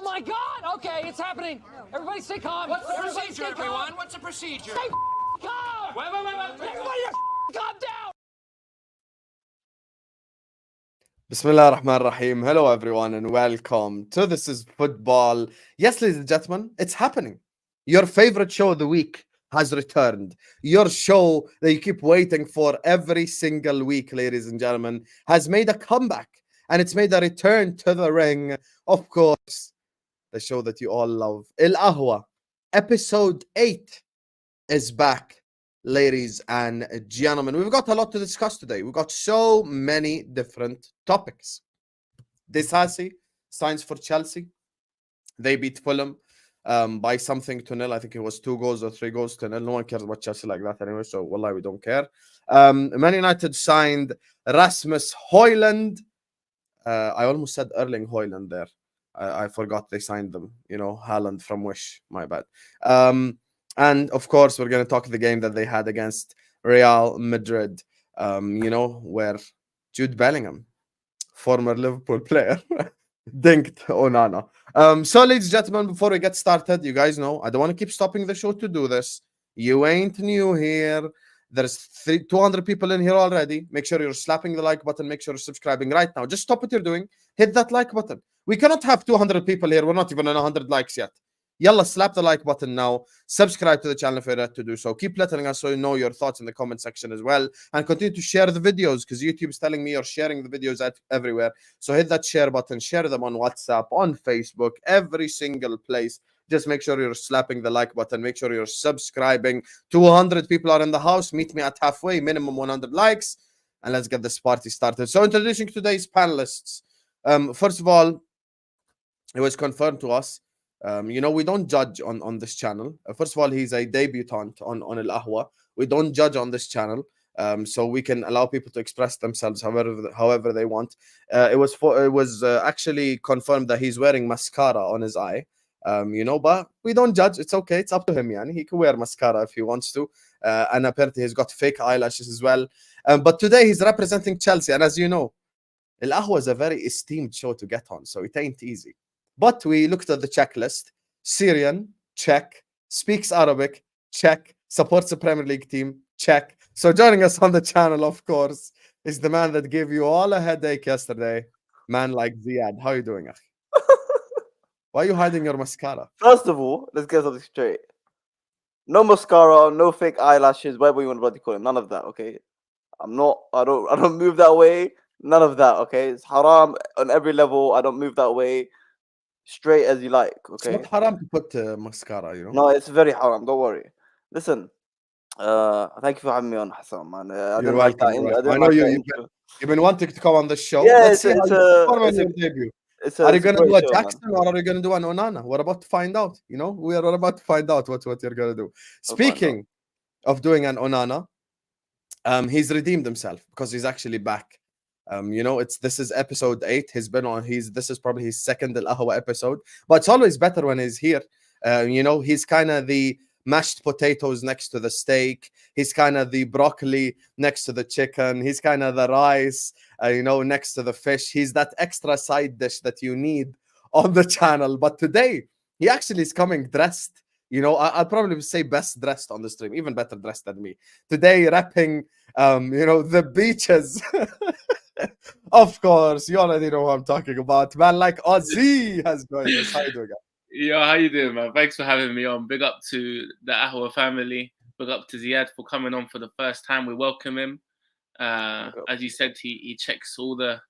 my God! Okay, it's happening. Everybody stay calm. What's the procedure, everyone? What's the procedure? Stay calm! Wait. Everybody just calm down! Bismillah ar-Rahman ar-Rahim. Hello everyone and welcome to This is Football. Yes, ladies and gentlemen, it's happening. Your favorite show of the week has returned. Your show that you keep waiting for every single week, ladies and gentlemen, has made a comeback. And it's made a return to the ring. Of course, the show that you all love. Ahwa, episode 8 is back. Ladies and gentlemen, we've got a lot to discuss today. We've got so many different topics. Disasi signs for Chelsea. They beat Fulham by something to nil. I think it was 2 goals or 3 goals to nil. No one cares about Chelsea like that anyway, so wallahi, we don't care. ManUtd signed Rasmus Hojlund. I almost said Erling Hojlund there. I forgot they signed them. You know, Haaland from Wish. My bad. And of course, we're going to talk the game that they had against Real Madrid, you know, where Jude Bellingham, former Liverpool player, dinked Onana. So, ladies and gentlemen, before we get started, you guys know I don't want to keep stopping the show to do this. You ain't new here. There's 200 people in here already. Make sure you're slapping the like button. Make sure you're subscribing right now. Just stop what you're doing. Hit that like button. We cannot have 200 people here. We're not even on 100 likes yet. Yalla, slap the like button now. Subscribe to the channel if you're ready to do so. Keep letting us know your thoughts in the comment section as well. And continue to share the videos because YouTube is telling me you're sharing the videos everywhere. So hit that share button. Share them on WhatsApp, on Facebook, every single place. Just make sure you're slapping the like button. Make sure you're subscribing. 200 people are in the house. Meet me at halfway. Minimum 100 likes. And let's get this party started. So introducing today's panelists. First of all, it was confirmed to us. You know, we don't judge on this channel. First of all, he's a debutant on Ahwa. We don't judge on this channel. So we can allow people to express themselves however they want. It was actually confirmed that he's wearing mascara on his eye. You know, but we don't judge. It's okay. It's up to him, yani. He can wear mascara if he wants to. And apparently he's got fake eyelashes as well. But today he's representing Chelsea. And as you know, Ahwa is a very esteemed show to get on, so it ain't easy. But we looked at the checklist. Syrian, check. Speaks Arabic, check. Supports the Premier League team, check. So joining us on the channel, of course, is the man that gave you all a headache yesterday. Man like Ziad. How are you doing, Akhi? Why are you hiding your mascara? First of all, let's get something straight. No mascara, no fake eyelashes, whatever you want to bloody call it. None of that, okay? I don't move that way. None of that, okay? It's haram on every level. I don't move that way. Straight as you like, okay? It's not haram to put mascara, you know? No, it's very haram. Don't worry. Listen, thank you for having me on, Hassan, man. You're welcome. I know you've been wanting to come on the show. Yeah, Let's see how you perform on your debut. Are you going to do a Jackson or are you going to do an Onana? We're about to find out. You know, we are about to find out what you're going to do. Speaking of doing an Onana, he's redeemed himself because he's actually back. You know, this is episode 8. He's been on. This is probably his second Ahwa episode, but it's always better when he's here. You know, he's kind of the mashed potatoes next to the steak. He's kind of the broccoli next to the chicken. He's kind of the rice, you know, next to the fish. He's that extra side dish that you need on the channel. But today, he actually is coming dressed. You know, I'll probably say best dressed on the stream, even better dressed than me. Today, repping, you know, the beaches. Of course, you already know what I'm talking about. Man like Ozzy has joined us. How you doing, guys? Yo, how you doing, man? Thanks for having me on. Big up to the Ahwa family. Big up to Ziad for coming on for the first time. We welcome him. As you said, he checks all the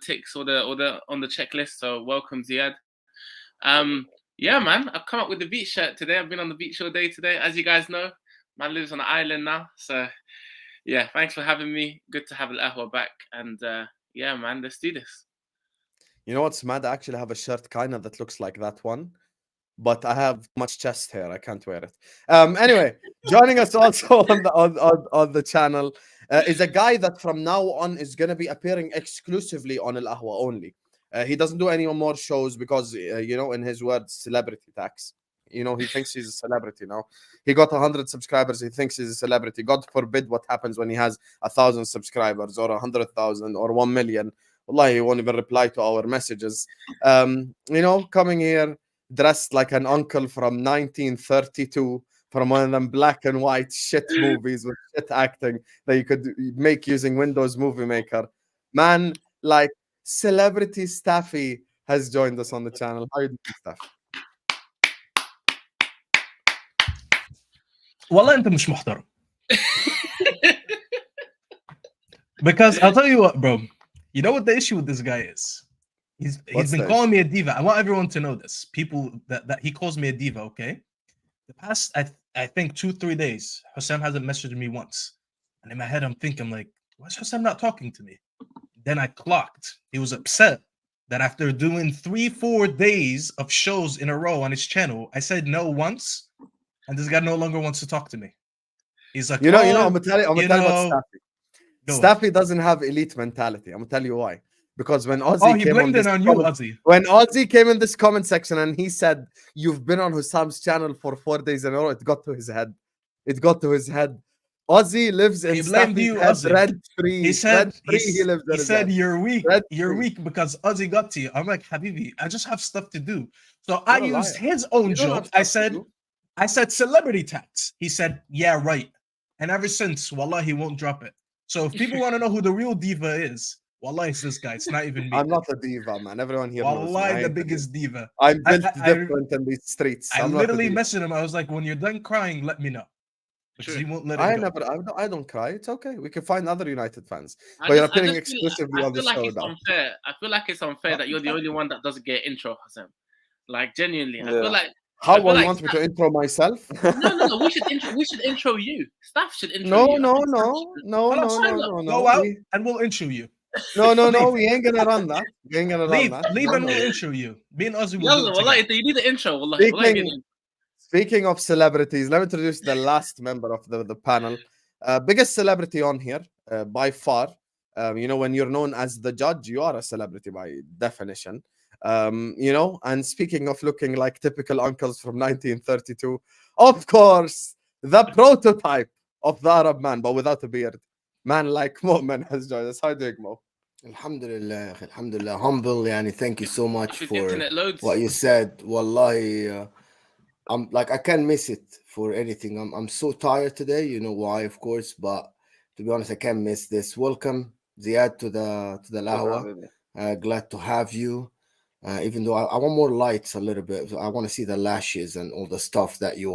ticks, all the on the checklist. So welcome, Ziad. Yeah, man. I've come up with the beach shirt today. I've been on the beach all day today. As you guys know, man lives on an island now. So yeah, thanks for having me. Good to have Ahwa back. And yeah, man, let's do this. You know what's mad? I actually have a shirt kind of that looks like that one, but I have much chest hair. I can't wear it. Anyway, joining us also on the channel is a guy that from now on is going to be appearing exclusively on Ahwa only. He doesn't do any more shows because, you know, in his words, celebrity tax. You know, he thinks he's a celebrity now. He got 100 subscribers. He thinks he's a celebrity. God forbid what happens when he has 1,000 subscribers or 100,000 or 1 million. Wallahi, he won't even reply to our messages. Coming here dressed like an uncle from 1932, from one of them black and white shit movies with shit acting that you could make using Windows Movie Maker. Man, like celebrity Staffy has joined us on the channel. How you doing, Staff? والله انت مش محترم. Because I'll tell you what, bro. You know what the issue with this guy is? He's been calling me a diva. I want everyone to know this. People that he calls me a diva, okay? The past I think 2-3 days, Hussam hasn't messaged me once. And in my head I'm thinking like, why is Hussam not talking to me? Then I clocked. He was upset that after doing 3-4 days of shows in a row on his channel, I said no once, and this guy no longer wants to talk to me. He's like, I'm gonna tell you about Staffy. Staffy doesn't have elite mentality. I'm gonna tell you why. Because when Ozzy came on this Ozzy. When Ozzy came in this comment section and he said, "You've been on Hussam's channel for 4 days in a row," it got to his head. It got to his head. Ozzy lives in Staffy's head rent-free. He said, he said you're weak. You're weak because Ozzy got to you. I'm like, Habibi, I just have stuff to do. So I used his own joke. I said celebrity tax. He said, yeah, right. And ever since, wallah, he won't drop it. So if people want to know who the real diva is, wallah, it's this guy. It's not even me. I'm not a diva, man. Everyone here knows. Wallah, the biggest diva. I'm built different in these streets. I literally messaged him. I was like, when you're done crying, let me know. Because he won't let it go. I don't cry. It's okay. We can find other United fans. But you're appearing exclusively on the show now. I feel like it's unfair that you're the only one that doesn't get intro, Hassan. Like, genuinely. I feel like... How will you want me to intro myself? No. We should intro you. Staff should intro you. No. Go out and we'll intro you. No. We ain't gonna run that. We ain't gonna run that. Leave and we'll intro you. Me and Ozzy will do it. You need the intro. Speaking of celebrities, let me introduce the last member of the panel. Biggest celebrity on here, by far. When you're known as the judge, you are a celebrity by definition. And speaking of looking like typical uncles from 1932, of course, the prototype of the Arab man, but without a beard. Man like Mu'min has joined us. How are you doing, Mo? Alhamdulillah. Humble, yani, thank you so much for what you said. Wallahi, I can't miss it for anything. I'm so tired today. You know why, of course, but to be honest, I can't miss this. Welcome, Ziad, to the Lahwa. Glad to have you. Even though I want more lights a little bit. I want to see the lashes and all the stuff that you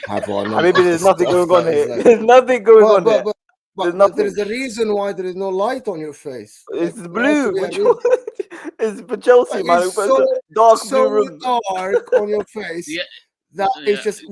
have on. Maybe there's nothing going on here. There's nothing going on here. But there's a reason why there is no light on your face. It's blue. It's for Chelsea, man. It's so dark so blue. dark on your face. It's just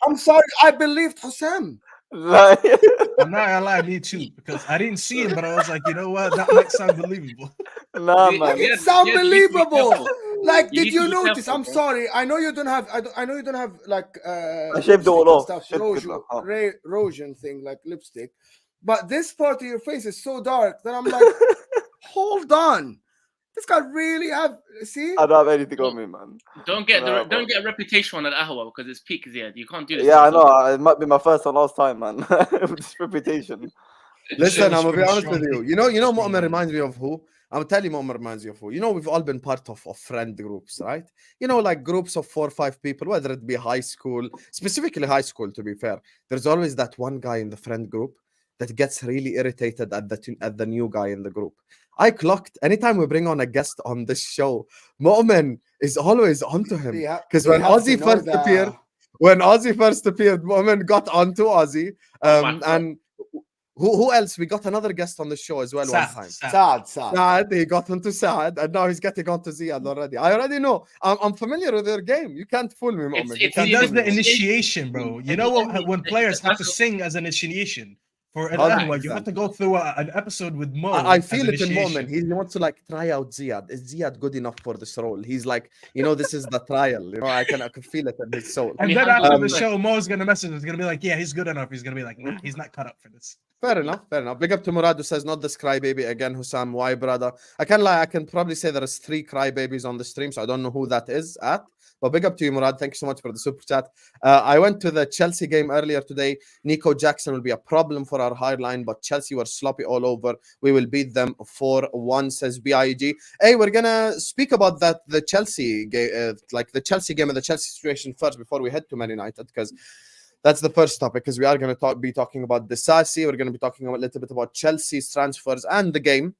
I'm sorry, I believed Hussam. I'm not gonna lie, me too, because I didn't see him, but I was like, you know what, that might sound believable. Nah, man, it's unbelievable. Like, did you notice? I'm sorry, I know you don't have. I know you don't have like I shaved it all off. Erosion thing like lipstick, but this part of your face is so dark that I'm like, hold on. This guy really have see? I don't have anything on me, man. Don't get a reputation on at Ahwa because it's peak Ziad. You can't do this. Yeah, I know. It might be my first and last time, man. This reputation. Listen, I'm gonna be honest with you. You know, Mu'min reminds me of who? I'm gonna tell you, Mu'min reminds you of who. We've all been part of friend groups, right? Like groups of 4 or 5 people, whether it be high school, specifically high school. To be fair, there's always that one guy in the friend group that gets really irritated at the new guy in the group. I clocked anytime we bring on a guest on this show, Mu'min is always onto him. Because when Ozzy first appeared, Mu'min got onto Ozzy. And who else? We got another guest on the show as well one time. Saad. He got onto Saad, and now he's getting onto Ziad already. I already know. I'm familiar with their game. You can't fool me, Mu'min. He does the initiation, bro. You know what? When players have to sing as an initiation. For an Ahwa, you have to go through an episode with Mo. I feel it in Moment. He wants to try out Ziad. Is Ziad good enough for this role? He's like, this is the trial. I can feel it in his soul. And then after the show, Mo's gonna message. He's gonna be like, yeah, he's good enough. He's gonna be like, nah, he's not cut up for this. Fair enough. Big up to Murad who says, not this crybaby again, Hussam. Why, brother? I can't lie. I can probably say there is 3 crybabies on the stream, so I don't know who that is at. But big up to you, Murad. Thank you so much for the super chat. I went to the Chelsea game earlier today. Nico Jackson will be a problem for our high line, but Chelsea were sloppy all over. We will beat them 4-1, says BIG. Hey, we're gonna speak about that, the Chelsea game, like the Chelsea game and the Chelsea situation first before we head to ManUtd, because that's the first topic, because we are going to be talking about Disasi. We're going to be talking a little bit about Chelsea's transfers and the game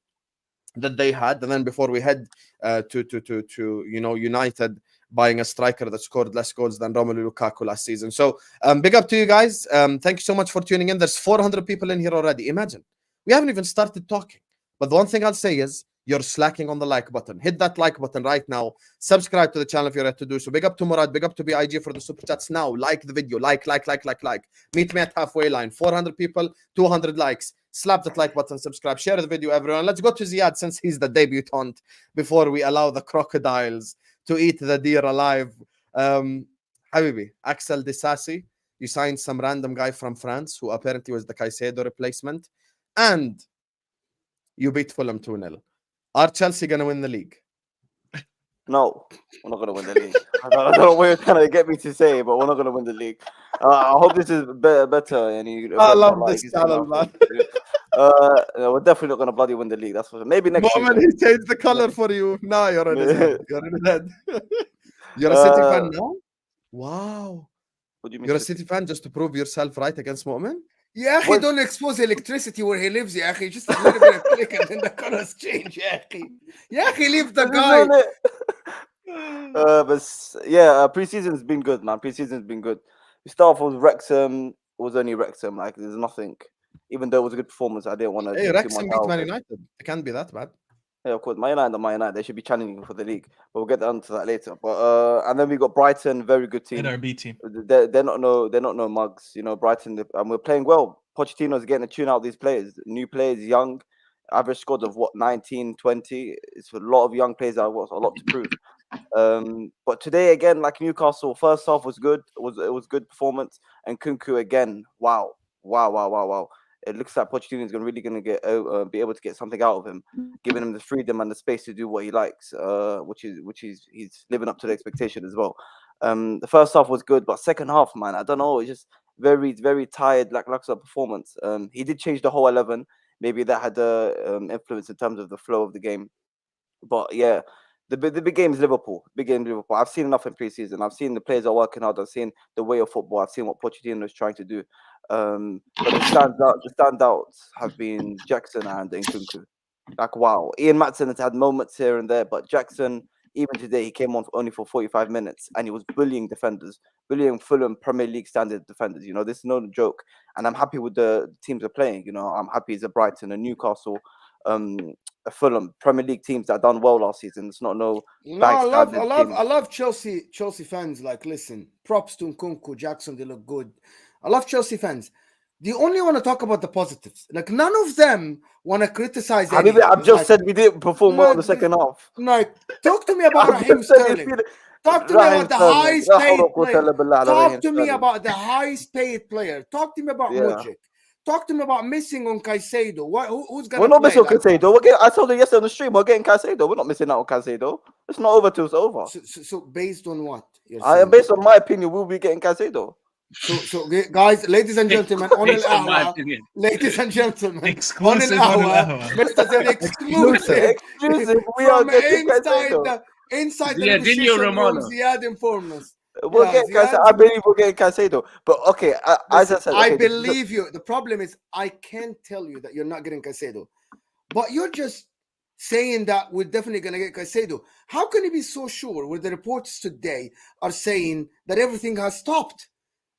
that they had, and then before we head to United buying a striker that scored less goals than Romelu Lukaku last season. So big up to you guys. Thank you so much for tuning in. There's 400 people in here already. Imagine, we haven't even started talking. But the one thing I'll say is you're slacking on the like button. Hit that like button right now. Subscribe to the channel if you're yet to do so. Big up to Murad. Big up to BIG for the super chats now. Like the video. Like. Meet me at halfway line. 400 people, 200 likes. Slap that like button, subscribe, share the video, everyone. Let's go to Ziad since he's the debutant before we allow the crocodiles to eat the deer alive. Habibi, Axel Disasi, you signed some random guy from France who apparently was the Caicedo replacement, and you beat Fulham 2-0. Are Chelsea going to win the league? No, we're not going to win the league. I don't know what you're trying to get me to say, but we're not going to win the league. I hope this is better. And I love this channel, man. We're definitely not going to bloody win the league. That's for maybe next season. He changed the color for you. Now you're in his head. You're in his head. You're a City fan now? Wow. What do you mean? You're a City fan just to prove yourself right against Mu'min? Yeah, he don't expose electricity where he lives, yeah. Just a little bit of click and then the colors change, yeah. Yeah, he leave the guy. But yeah, preseason's been good, man. Preseason's been good. We start off with Wrexham. It was only Wrexham. Like, there's nothing. Even though it was a good performance, I didn't want to. Hey, Wrexham beat ManUtd. It can't be that bad. Yeah, of course. ManUtd, they should be challenging for the league. But we'll get onto that later. But and then we got Brighton, very good team. NRB team. They're not no mugs. You know, Brighton, and we're playing well. Pochettino's getting to tune out these players, new players, young, average squad of 19, 20. It's a lot of young players that have got a lot to prove. But today again, like Newcastle, first half was good. It was good performance, and Kunku again. Wow. It looks like Pochettino is really going to be able to get something out of him, giving him the freedom and the space to do what he likes, which is he's living up to the expectation as well. The first half was good, but second half, man, I don't know, it's just very, very tired, lackluster performance. He did change the whole 11. Maybe that had influence in terms of the flow of the game. But yeah, the big game is Liverpool. Big game Liverpool. I've seen enough in preseason. I've seen the players are working hard. I've seen the way of football. I've seen what Pochettino is trying to do. But the standouts have been Jackson and Nkunku. Like, wow. Ian Maatsen has had moments here and there, but Jackson, even today, he came on only for 45 minutes and he was bullying defenders, bullying Fulham Premier League standard defenders. You know, this is no joke. And I'm happy with the teams are playing. You know, I'm happy as a Brighton, a Newcastle, a Fulham Premier League teams that done well last season. It's not I love Chelsea fans. Like, listen, props to Nkunku, Jackson, they look good. I love Chelsea fans. They only want to talk about the positives. Like, none of them want to criticize anything. I've just said we didn't perform well in the second half. Like, talk to me about Raheem Sterling. Talk to me about the highest paid player. Talk to me about the highest paid player. Talk to me about Modric. Talk to me about missing on Caicedo. Who's gonna? We're not missing on Caicedo. I told you yesterday on the stream, we're getting Caicedo. We're not missing out on Caicedo. It's not over till it's over. So based on what? Based on my opinion, we'll be getting Caicedo. So guys, ladies and gentlemen, on an hour, ladies and gentlemen, exclusive on an hour, Mr. Exclusive. We are getting inside the Fabrizio Romano. Ziad informed us. We'll get Caicedo. I believe we're getting Caicedo. But okay, as I said, I believe you. The problem is I can't tell you that you're not getting Caicedo, but you're just saying that we're definitely going to get Caicedo. How can you be so sure where the reports today are saying that everything has stopped?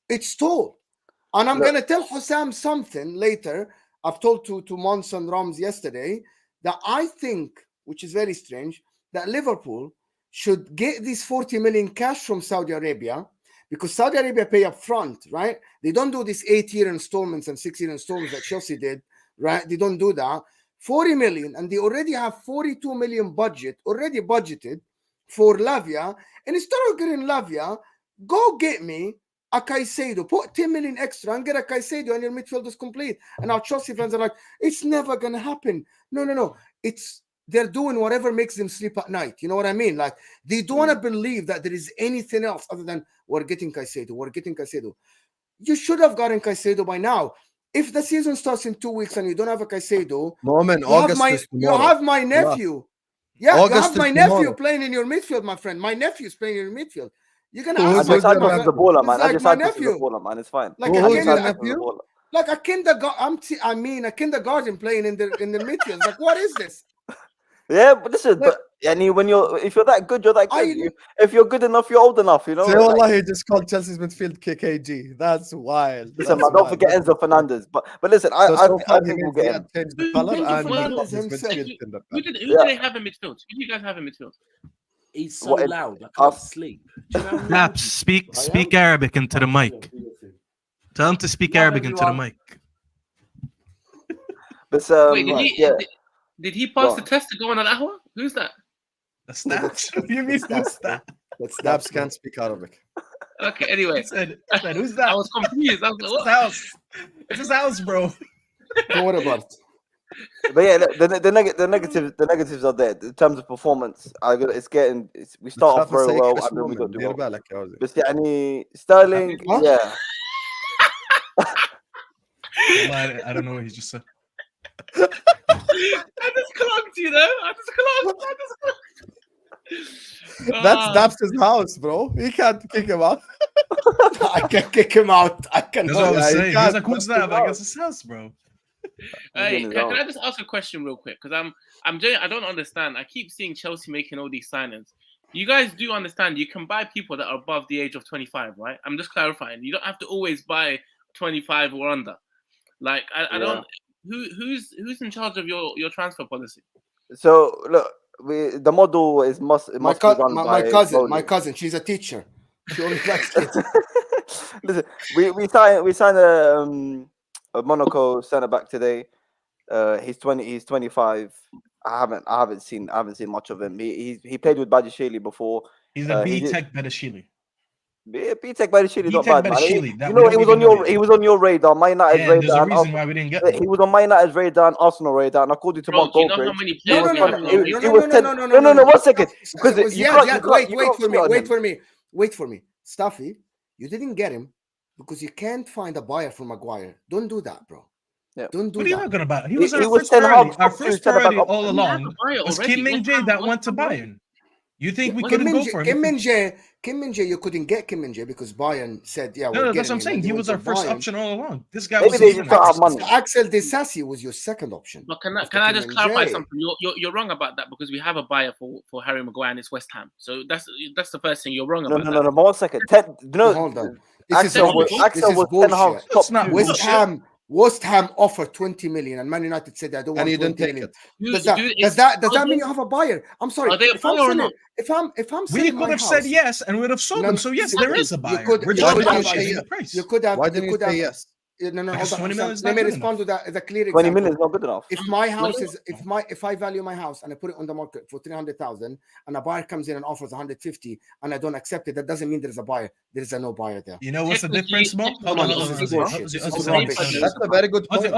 It's told. And I'm going to tell Hussam something later. I've told to Mons and Rams yesterday that I think, which is very strange, that Liverpool should get these 40 million cash from Saudi Arabia, because Saudi Arabia pay up front, right? They don't do these 8-year installments and 6-year installments that Chelsea did, right? They don't do that. 40 million, and they already have 42 million already budgeted for Lavia. And instead of getting Lavia, go get me a Caicedo. Put 10 million extra and get a Caicedo, and your midfield is complete. And our Chelsea fans are like, it's never going to happen. No. They're doing whatever makes them sleep at night. You know what I mean? Like, they don't want to believe that there is anything else other than we're getting Caicedo. You should have gotten Caicedo by now. If the season starts in 2 weeks and you don't have a Caicedo, Moment, you have August my is you tomorrow. have my nephew. Yeah, August you have is my nephew tomorrow. playing in your midfield, my friend. My nephew's playing in your midfield. You're gonna Who's ask I just your add nephew? this as a baller, man. I like just my add this as a nephew. baller, man. It's fine. Like Who's a your kid, nephew? like a kindergarten. A kindergarten playing in the midfield. It's like, what is this? Yeah, but listen, Look, but if you're that good, you're that I- good. If you're good enough, you're old enough. You know. Say, Like, wallah, he just called Chelsea's midfield KKG. That's wild. listen, That's man, don't wild. forget Enzo Fernandez. But listen, I far, think he we'll made get him. Ziyad change the Who- color who- and who- Fernandez his himself. midfield in the Who do they have in midfield? Who do you guys have in midfield? He's so What, loud. I can't us? sleep. Do you know how loud Naps, he is? speak Arabic into the mic. Tell him to speak Yeah, Arabic into the everyone. mic. But Wait, did he pass the test to go on Ahwa? Who's that? The stats? What do you mean who's that? Snaps can't speak Arabic. Okay, anyway. I said, who's that? I was confused. I was like, It's his what? house. It's his house, bro. Don't worry about it. But yeah, the negatives are there in terms of performance. We start off very well and then we don't do well. But يعني Sterling, yeah. I don't know what he just said. I just clocked, you know? I just clocked. That's Daps' house, bro. He can't kick him out. I can kick him out. I can. That's what I was Yeah, he saying. He's can't like, who's that? I'm like, it's his house, bro. Hey, can I just ask a question real quick? Because I don't understand. I keep seeing Chelsea making all these signings. You guys do understand you can buy people that are above the age of 25, right? I'm just clarifying. You don't have to always buy 25 or under. Like I don't. Who's in charge of your transfer policy? So look, the model is must be done by my cousin. She's a teacher. She only likes kids. Listen, we signed a Monaco centre back today. He's 20. He's 25. I haven't seen much of him. He played with Badiashile before. He's a B-Tech Badiashile. B-Tech Badiashile not bad, man. Badiashile, You know, he was on your radar. My United's radar. There's a reason why we didn't get him. He was on my United's radar and Arsenal radar, and according to Mark Do you know Goldbridge, how many players we have? No, 1 second. Because Wait for me. Staffy, you didn't get him because you can't find a buyer for Maguire. Don't do that, bro. Yeah. Don't do What are you that. talking about? He was our was first 10 priority. half, Our top first two centre-back priority all option. along was Kim Min-jae that went to Bayern. You think we couldn't go for him? Kim Min-jae, you couldn't get Kim Min-jae because Bayern said, yeah, No, that's what I'm saying. He was our first option all along. This guy Maybe was they just got our money. Axel Disasi was your second option. But can I just clarify something? You're wrong about that because we have a buyer for Harry Maguire and it's West Ham. So that's the first thing you're wrong about. No, but 1 second. Hold on. Axel was 10 half top. West Ham offered 20 million and Man United said I don't want 20 million. Does that mean you have a buyer? I'm sorry. If I'm we could have said yes and we would have sold them. So yes, there is a buyer. You could have. Why didn't you say yes? No. Let me respond to that as a clear 20 example. million is not good enough. If my house is if I value my house and I put it on the market for 300,000 and a buyer comes in and offers 150 and I don't accept it, that doesn't mean there's a buyer. There is no buyer there. You know what's the difference, Mo? Hold on. That's a very good point. You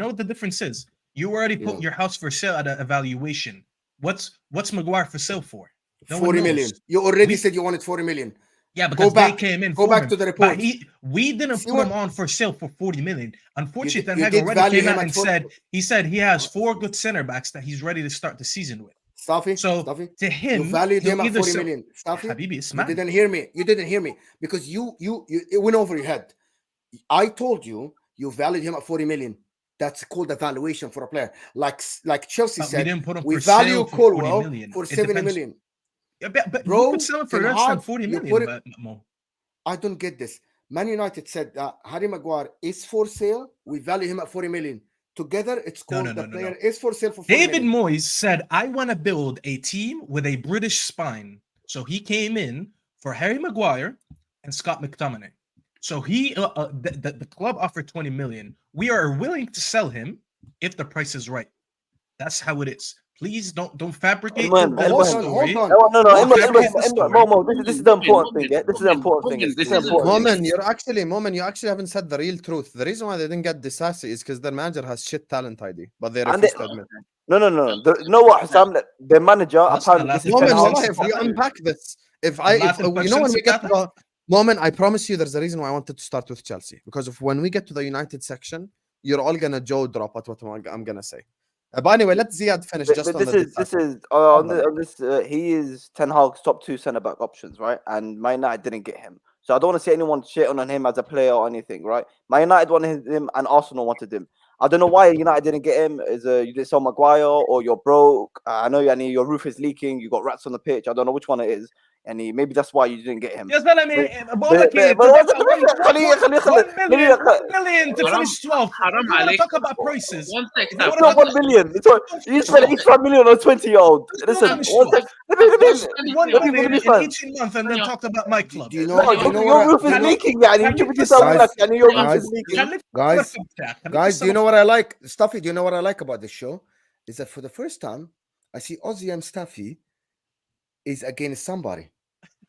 know what the difference is? You already put your house for sale at an evaluation. What's Maguire for sale for? 40 million. You already said you wanted 40 million. Yeah, because they came in. Go back to the report. We didn't put him on for sale for 40 million. Unfortunately, Ten Hag already came out and said he has 4 good center backs that he's ready to start the season with. Staffy, to him, you valued him at 40 million. Staffy, you didn't hear me. You didn't hear me because it went over your head. I told you valued him at 40 million. That's called a valuation for a player. Like Chelsea said, we value Colwell for 70 million. Yeah, but bro, you could sell it for less than 40 million. I don't get this. Man United said that Harry Maguire is for sale. We value him at 40 million. Together, it's called the player is for sale for 40 David million. Moyes said, I want to build a team with a British spine. So he came in for Harry Maguire and Scott McTominay. So the club offered 20 million. We are willing to sell him if the price is right. That's how it is. Please don't fabricate the whole story. Momo, this is the important thing. This is the important thing. Moment, you actually haven't said the real truth. The reason why they didn't get Disasi is because their manager has shit talent ID, but they refuse to admit. No. You know what, Sam? The manager apparently. If you unpack this, when we get to Moment, I promise you there's a reason why I wanted to start with Chelsea. Because of when we get to the United section, you're all going to jaw drop at what I'm going to say. But anyway, let Ziad finish. He is Ten Hag's top 2 centre-back options, right? And Man United didn't get him. So I don't want to see anyone shit on him as a player or anything, right? Man United wanted him and Arsenal wanted him. I don't know why United didn't get him. You didn't sell Maguire or you're broke. I know your roof is leaking. You got rats on the pitch. I don't know which one it is. And maybe that's why you didn't get him. Yes, but I mean, بقول لك ايه 1 million to finish 12. You want to talk about prices? It's not 1 million. You spent 85 million on a 20-year-old. Listen, 1 million in 18 months and then talked about my club. Do you know your roof is leaking, يعني. Your roof is leaking. Guys, do you know what I like? Stuffy, do you know what I like about this show? Is that for the first time, I see Ozzy and Stuffy is against somebody.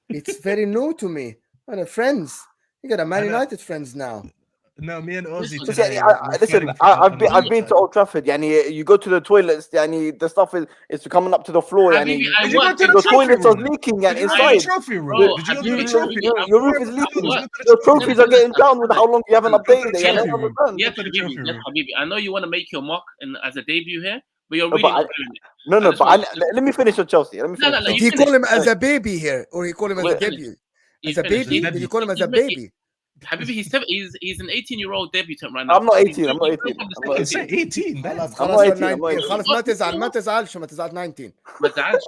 It's very new to me. What are friends? You got a Man United friends now. No, me and Ozzy. Listen, I've been to Old Trafford. You go to the toilets. The stuff is coming up to the floor. The toilets are leaking. Inside. Trophy room. Your roof is leaking. The trophies are getting down with how long you haven't updated it. I know you want to make your mock as a debut here. But you're really let me finish with Chelsea. Did he call him as a baby here, or he call him as a debut? As a baby? Did you call him as a baby? Habibi, he's an 18-year-old debutant right now. I'm not 18. I'm not 18. خلاص ما تزعلش 19.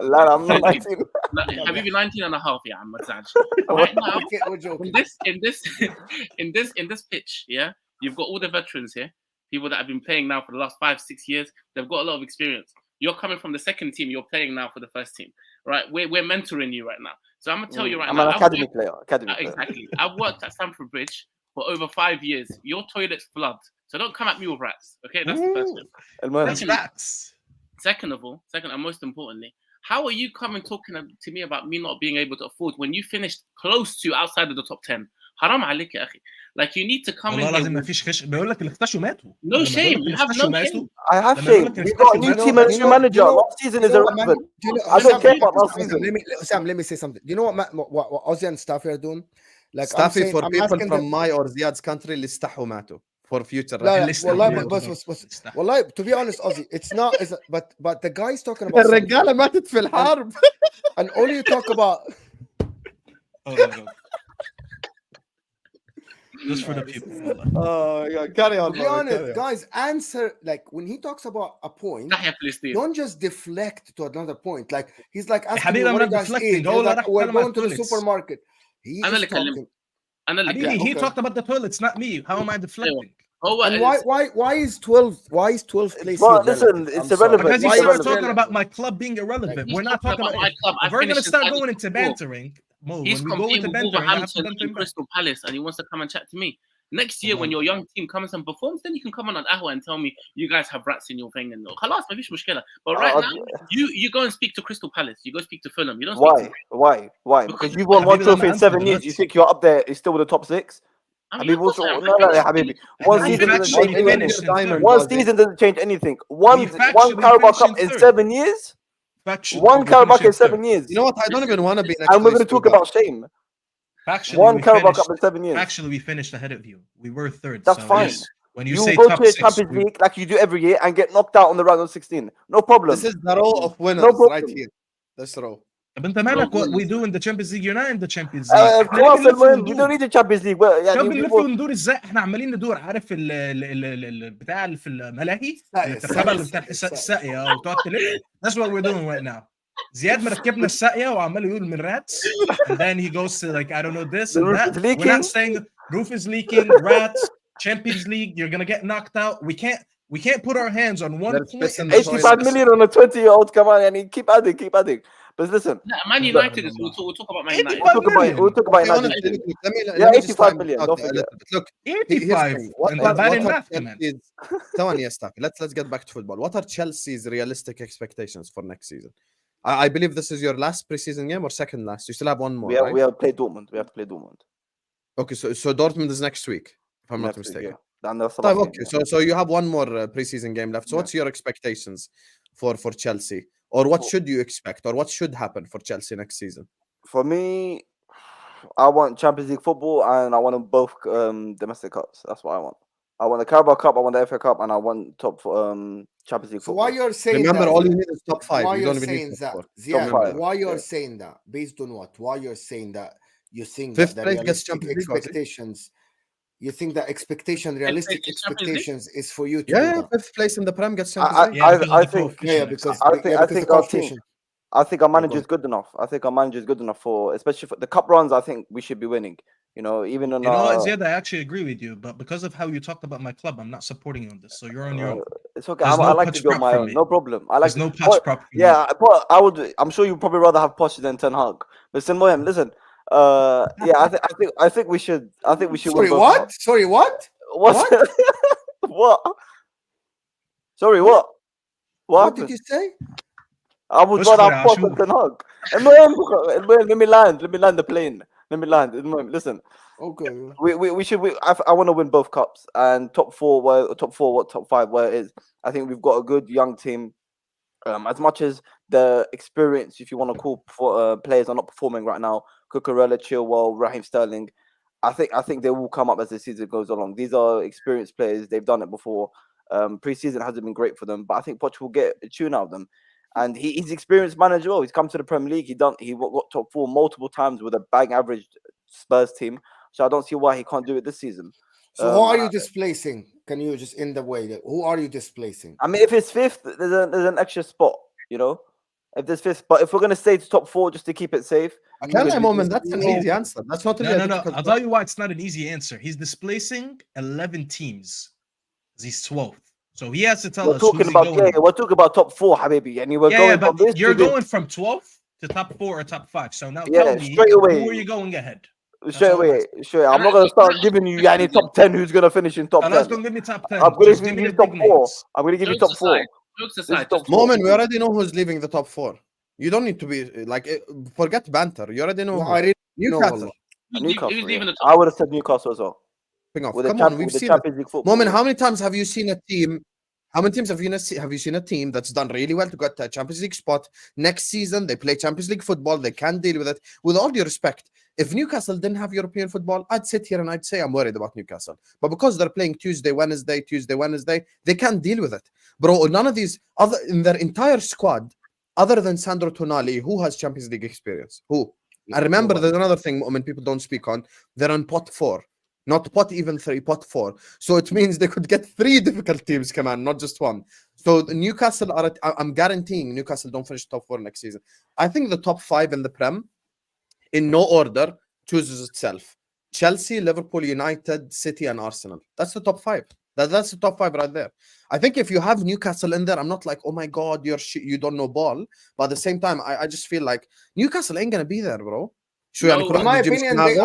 لا I'm not 19. Habibi 19 and a half, yeah, ما تزعلش. Right now, in this pitch, yeah, you've got all the veterans here. People that have been playing now for the last 5-6 years, they've got a lot of experience. You're coming from the second team, you're playing now for the first team, right? We're mentoring you right now. So I'm gonna tell you right now. I'm an academy player. Exactly. I've worked at Stamford Bridge for over 5 years. Your toilets flood. So don't come at me with rats. Okay, that's the first one. That's rats. Second and most importantly, how are you coming talking to me about me not being able to afford when you finished close to outside of the top 10? حرام عليك يا أخي. Like you need to come والله لازم ما فيش خش بيقول لك اللي اختشوا ماتوا. No shame. You have no shame. I have shame. We got a new team and new manager. Last season is irrelevant. I don't care about last season. Let me say something. Do you know what Ozzy and Staffy are doing? Like Staffy for people from my or Ziad's country اللي استحوا ماتوا for future. والله to be honest, Ozzy, it's not. But the guy's talking about. الرجالة ماتت في الحرب. And all you talk about. Oh my God. Just for the people. Carry on. To be honest, guys, answer like when he talks about a point, don't just deflect to another point. Like he's like asking me what you guys eat. Like, we're going to the supermarket. He talked about the toilets, not me. How am I deflecting? And why is 12 place? Well, listen, it's irrelevant. Because you start talking about my club being irrelevant. We're not talking about my club. If we're gonna start going into bantering. He's competing with Wolverhampton and Crystal Palace, and he wants to come and chat to me. Next year, when your young team comes and performs, then you can come on Ahwa and tell me you guys have rats in your thing and خلاص ما فيش مشكلة. But right now, you go and speak to Crystal Palace. You go speak to Fulham. You don't. Why? Because you've won one trophy in 7 years. You think you're up there? It's still with the top 6. One season doesn't change anything. One season doesn't change anything. One Carabao Cup in 7 years. One Carabao in 7 years. You know what? I don't even want to be next. And we're going to talk about shame. One Carabao Cup in 7 years. Actually, we finished ahead of you. We were third. That's fine. Yes. When you say go to a Champions League like you do every year and get knocked out on the round of 16. No problem. This is the role of winners right here. This role. طب انت مالك what we do in the Champions League? You're not in the Champions League. We don't need the Champions League. بنلف وندور ازاي؟ احنا عمالين ندور عارف البتاع اللي في الملاهي الترتبه بتاع الساقيه وتقعد تلف. That's what we're doing right now. زياد مركبنا الساقيه وعمال يقول من rats and then he goes to like I don't know this and that. We're not saying roof is leaking, rats, Champions League, you're gonna get knocked out. We can't put our hands on one point. 85 million on a 20-year-old. Come on, and keep adding. But listen, Man United is. We'll talk about Man United. We'll talk about United. Yeah, 85 million. Don't forget. Look, 85. Let's get back to football. What are Chelsea's realistic expectations for next season? I believe this is your last preseason game or second last. You still have one more. We have played Dortmund. We have to play Dortmund. Okay, so Dortmund is next week, if I'm not mistaken. Yeah. Okay, so you have one more preseason game left. So what's your expectations for Chelsea? Or what should you expect? Or what should happen for Chelsea next season? For me, I want Champions League football, and I want them both domestic cups. That's what I want. I want the Carabao Cup, I want the FA Cup, and I want top Champions League So football. why you're saying Remember, that? all you need is top 5. Why You you're don't even saying need that? top 4. Ziad, five, why you're yeah. saying that? Based on what? Why you're saying that? You think Fifth that the place gets realistic Champions League, Ozzy. expectations? You think that realistic place Champions League? expectations is for you to Yeah, do yeah, that? 5th place in the Prem gets Champions League. Yeah, because I of the think coefficient. Yeah, because I think because think the our team. coefficient. I think our Yeah, go manager is on. good enough. I think our manager is good enough for, especially for the cup runs. I think we should be winning. You know, even on You know what, Ziad, I actually agree with you, but because of how you talked about my club, I'm not supporting you on this. So you're on your own. it's okay. There's I no like to Poch be on prop my from own. me. No problem. I like There's no to, Poch prop from me. yeah, but I would. I'm sure you'd probably rather have Poch than Ten Hag. But Mohem, listen. Yeah, I think we should. I think we should. Sorry, win both what? cups. Sorry, what? What? What? What? Sorry, what? What What did happened? you say? I would What's rather for have Poch than Ten Hag. Let me land. Let me land the plane. Let me land. Listen. Okay. We should. I want to win both cups, and top 4. What top 5? Where it is. I think we've got a good young team. As much as the experience, if you want to call for players are not performing right now, Cucurella, Chilwell, Raheem Sterling, I think they will come up as the season goes along. These are experienced players; they've done it before. Pre-season hasn't been great for them, but I think Poch will get a tune out of them. And he's experienced manager. Well, he's come to the Premier League. He got top 4 multiple times with a bang average Spurs team. So I don't see why he can't do it this season. So who are you displacing? Can you just in the way? Who are you displacing? I mean, if it's 5th, there's an extra spot. You know, if there's 5th, but if we're gonna stay to top 4 just to keep it safe, I can't lie, Moment. That's an easy answer. That's not really No. I'll tell you why it's not an easy answer. He's displacing 11 teams. He's 12th. So he has to tell us who's he going. We're talking about top 4, Habibi, and we're going from this. You're going from 12th to top 4 or top 5. So now tell me, straight away, who are you going ahead? Straight away. I'm not gonna start giving you any top 10 who's gonna finish in top 10. Don't give me top 10. I'm gonna give you top 4. I'm gonna give you top 4. Moment, we already know who's leaving the top 4. You don't need to be like forget banter. You already know. No, I really Newcastle. Newcastle. I would have said Newcastle as well. Come on, we've seen it. Moment, how many times have you seen a team? How many times have you seen a team that's done really well to get a Champions League spot? Next season, they play Champions League football. They can't deal with it. With all due respect, if Newcastle didn't have European football, I'd sit here and I'd say I'm worried about Newcastle. But because they're playing Tuesday, Wednesday, they can't deal with it. Bro, none of these other in their entire squad, other than Sandro Tonali, who has Champions League experience? Who? I remember there's another thing when people don't speak on. They're on pot 4. Not pot even 3, pot 4. So it means they could get 3 difficult teams, come on, not just 1. So Newcastle I'm guaranteeing Newcastle don't finish top 4 next season. I think the top 5 in the Prem, in no order, chooses itself. Chelsea, Liverpool, United, City, and Arsenal. That's the top 5. That's the top 5 right there. I think if you have Newcastle in there, I'm not like, oh my God, you don't know ball. But at the same time, I just feel like Newcastle ain't gonna be there, bro. In my opinion, they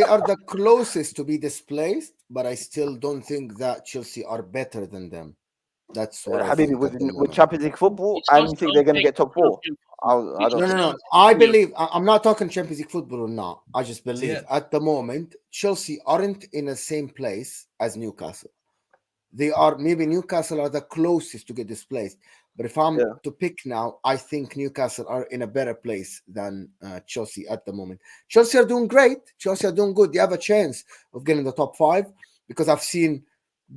are the closest to be displaced, but I still don't think that Chelsea are better than them. That's what I think. With Champions League football, and you think they're going to get top 4? I don't. No. I believe I'm not talking Champions League football or not. I just believe at the moment Chelsea aren't in the same place as Newcastle. They are maybe Newcastle are the closest to get displaced. But if I'm to pick now, I think Newcastle are in a better place than Chelsea at the moment. Chelsea are doing great. Chelsea are doing good. They have a chance of getting the top 5 because I've seen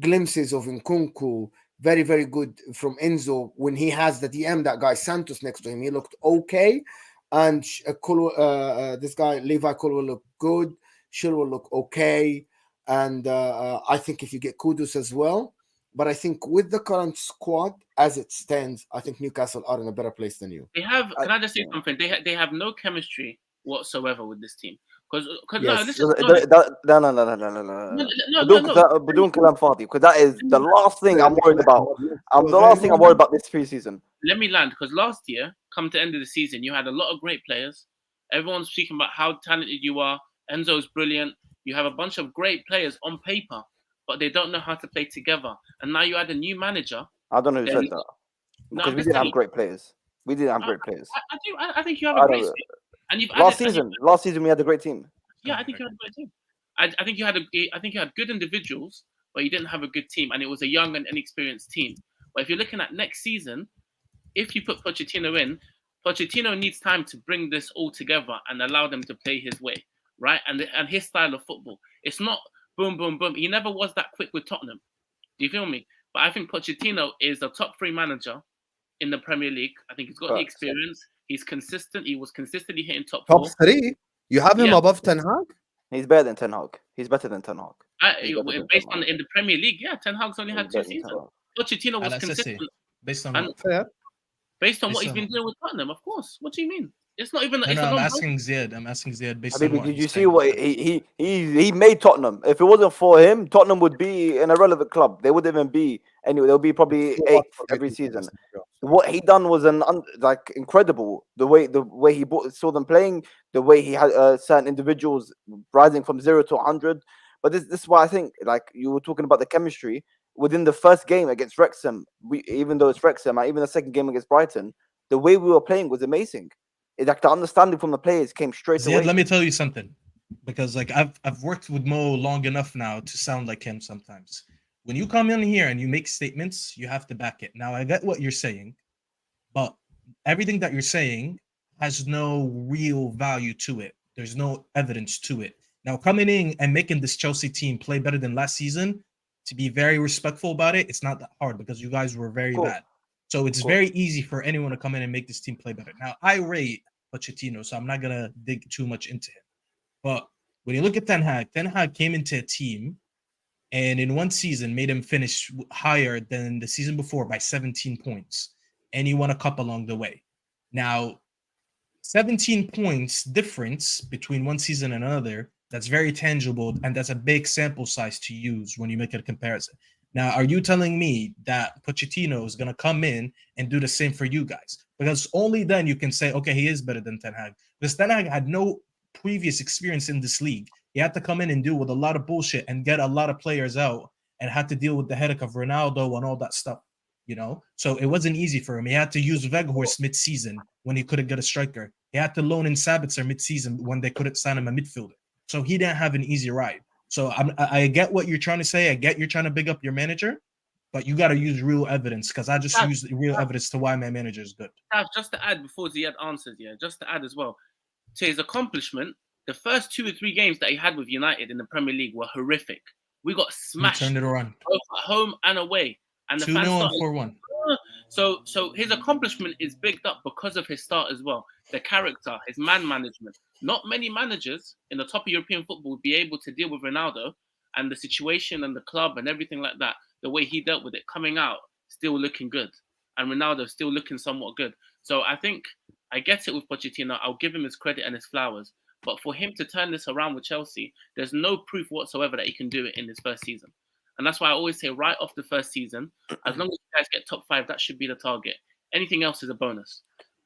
glimpses of Nkunku, very, very good from Enzo when he has the DM, that guy Santos next to him. He looked okay. And this guy, Levi Cole will look good. Shil will look okay. And I think if you get Kudus as well. But I think with the current squad as it stands, I think Newcastle are in a better place than you. They have. Can I just say something? They have no chemistry whatsoever with this team. Because no. بدون كلام فاضي. Because that is the last thing I'm worried about. The last thing I'm worried about this preseason. Let me land, because last year, come to the end of the season, you had a lot of great players. Everyone's speaking about how talented you are. Enzo's brilliant. You have a bunch of great players on paper, but they don't know how to play together. And now you add a new manager. I don't know who said that. Because we didn't have great players. I think you have a great team. And you've last season we had a great team. Yeah, I think you had a great team. I think you had good individuals, but you didn't have a good team, and it was a young and inexperienced team. But if you're looking at next season, if you put Pochettino in, Pochettino needs time to bring this all together and allow them to play his way. right? And his style of football. It's not boom, boom, boom. He never was that quick with Tottenham. Do you feel me? But I think Pochettino is a top 3 manager in the Premier League. I think he's got the experience. He's consistent. He was consistently hitting top 4. Top 3? You have him above Ten Hag? He's better than Ten Hag. He's better than Ten Hag. Based on in the Premier League, yeah, Ten Hag's only had 2 seasons. Pochettino was consistent. Based on what he's been doing with Tottenham, of course. What do you mean? It's not even. I'm asking Ziad based on what did you see what he made Tottenham? If it wasn't for him, Tottenham would be an irrelevant club. They wouldn't even be anyway. They'll be probably 8th every season. What he done was incredible. The way he saw them playing, the way he had certain individuals rising from 0 to 100. But this is why I think, like you were talking about the chemistry within the first game against Wrexham. Even though it's Wrexham, even the second game against Brighton, the way we were playing was amazing. It's like the understanding from the players came straight away. Let me tell you something, because like I've worked with Mo long enough now to sound like him sometimes. When you come in here and you make statements, you have to back it. Now I get what you're saying, but everything that you're saying has no real value to it. There's no evidence to it. Now coming in and making this Chelsea team play better than last season, to be very respectful about it, it's not that hard because you guys were very bad. So it's very easy for anyone to come in and make this team play better. Now, I rate Pochettino, so I'm not going to dig too much into him. But when you look at Ten Hag came into a team and in one season made him finish higher than the season before by 17 points. And he won a cup along the way. Now, 17 points difference between one season and another, that's very tangible, and that's a big sample size to use when you make a comparison. Now, are you telling me that Pochettino is going to come in and do the same for you guys? Because only then you can say, okay, he is better than Ten Hag. Because Ten Hag had no previous experience in this league. He had to come in and deal with a lot of bullshit and get a lot of players out and had to deal with the headache of Ronaldo and all that stuff, you know? So it wasn't easy for him. He had to use Weghorst mid-season when he couldn't get a striker. He had to loan in Sabitzer mid-season when they couldn't sign him a midfielder. So he didn't have an easy ride. So I get what you're trying to say. I get you're trying to big up your manager, but you got to use real evidence because I just used real evidence to why my manager is good. Just to add before Ziad answers, just to add as well, to his accomplishment, the first 2 or 3 games that he had with United in the Premier League were horrific. We got smashed. He turned it around. Both at home and away. And the 2-0 and 4-1. So his accomplishment is bigged up because of his start as well. The character, his man management. Not many managers in the top of European football would be able to deal with Ronaldo and the situation and the club and everything like that. The way he dealt with it, coming out, still looking good. And Ronaldo still looking somewhat good. So I think I get it with Pochettino. I'll give him his credit and his flowers. But for him to turn this around with Chelsea, there's no proof whatsoever that he can do it in his first season. And that's why I always say right off the first season, as long as you guys get top 5, that should be the target. Anything else is a bonus.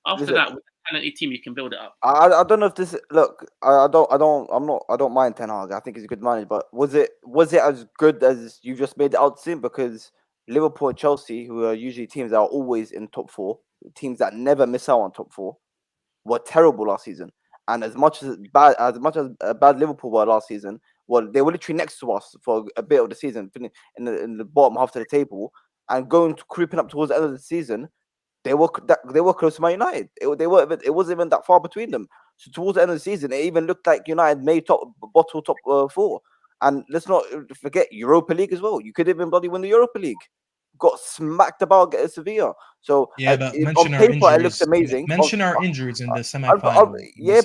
After that, with a talented team, you can build it up. I don't know if this look. I don't mind Ten Hag. I think he's a good manager. But was it as good as you just made it out to seem? Because Liverpool and Chelsea, who are usually teams that are always in top 4, teams that never miss out on top 4, were terrible last season. And as much as bad Liverpool were last season, well, they were literally next to us for a bit of the season, in the bottom half of the table, and creeping up towards the end of the season. They were close to Man United. It wasn't even that far between them. So towards the end of the season, it even looked like United made top 4. And let's not forget Europa League as well. You could even bloody win the Europa League. Got smacked about at Sevilla. So but on paper it looks amazing. Mention our injuries in the semi-final.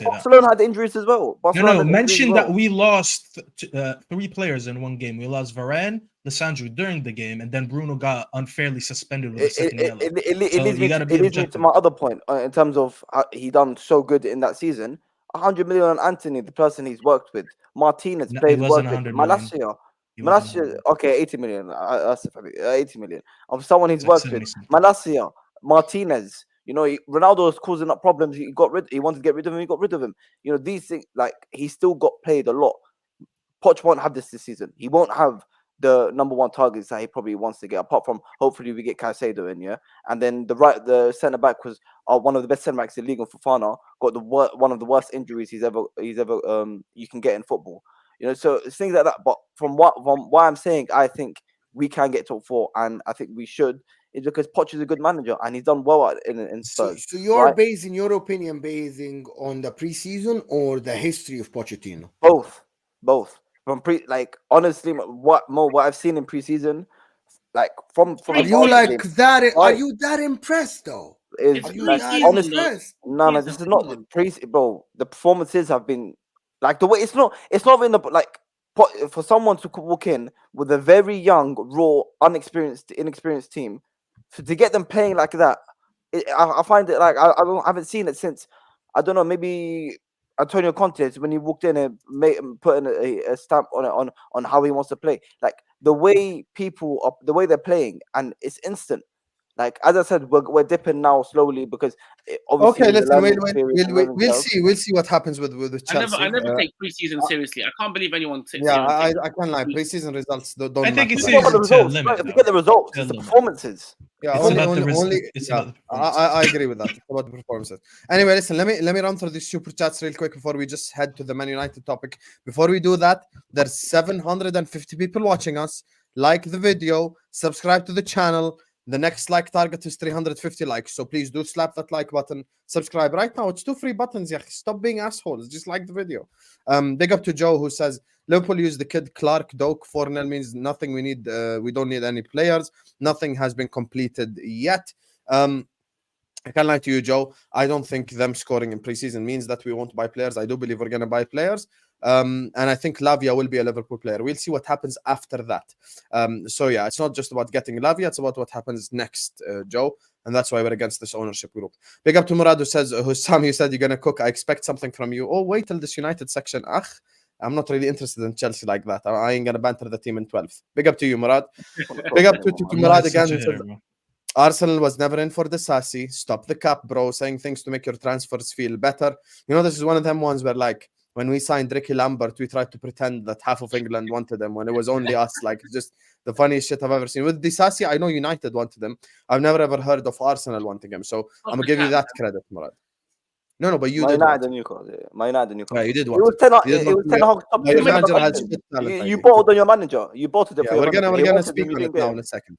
Barcelona had injuries as well. Mention that we lost 3 players in one game. We lost Varane, Lissandro during the game, and then Bruno got unfairly suspended with a second yellow. It leads me to my other point in terms of how he done so good in that season. 100 million on Anthony, the person he's worked with. Martinez played work with Malacia. Malacia, okay, 80 million. 80 million. Of someone he's worked with. Malacia, Martinez. You know, Ronaldo was causing up problems. He wanted to get rid of him. He got rid of him. You know, these things, like, he still got played a lot. Poch won't have this season. He won't have the number 1 targets that he probably wants to get. Apart from, hopefully, we get Caicedo in, yeah. And then the centre back was one of the best centre backs in the league. On Fofana got one of the worst injuries he's ever you can get in football. You know, so it's things like that. But from what I'm saying, I think we can get top 4, and I think we should. is because Poch is a good manager and he's done well in Spurs. So you're right? basing your opinion basing on the preseason or the history of Pochettino? Both. From honestly, what I've seen in preseason, like from are you like that? Are you that impressed though? Is like, honestly, no, this is not bro. The performances have been like the way it's not in the like for someone to walk in with a very young, raw, inexperienced team, to get them playing like that. I find it like I haven't seen it since, I don't know, maybe Antonio Conte, when he walked in and put in a stamp on how he wants to play. Like the way the way they're playing, and it's instant. Like as I said, we're dipping now slowly because obviously. Okay, listen. We'll see what happens with Chelsea. I never take preseason seriously. I can't believe anyone takes. Yeah, I can't lie. Preseason results don't. I think matter. it's the results. Forget the results. It's the performances. Yeah, I agree with that. It's about the performances. Anyway, listen. Let me run through these super chats real quick before we just head to the Man United topic. Before we do that, there's 750 people watching us. Like the video, subscribe to the channel. The next like target is 350 likes, so please do slap that like button. Subscribe right now. It's 2 free buttons. Yeah, stop being assholes. Just like the video. Big up to Joe who says Liverpool used the kid Clark Doak. 4-0 means nothing. We don't need any players. Nothing has been completed yet. I can't lie to you, Joe. I don't think them scoring in preseason means that we won't buy players. I do believe we're gonna buy players. And I think Lavia will be a Liverpool player. We'll see what happens after that. So yeah, it's not just about getting Lavia, it's about what happens next, Joe. And that's why we're against this ownership group. Big up to Murad who says, Hussam, you said you're gonna cook. I expect something from you. Oh, wait till this United section. I'm not really interested in Chelsea like that. I ain't gonna banter the team in 12th. Big up to you, Murad. Big up to Murad again. Arsenal was never in for Disasi. Stop the cap, bro. Saying things to make your transfers feel better. You know, this is one of them ones where like when we signed Ricky Lambert, we tried to pretend that half of England wanted him when it was only us. Like, just the funniest shit I've ever seen. With Disasi, I know United wanted him. I've never ever heard of Arsenal wanting him. So I'm gonna give you that credit, Murad. No, but you did. My Newcastle. Yeah, you did want. It was 10 Hog. You bought on your manager. You bought it. Yeah, we're gonna speak on it now in a second.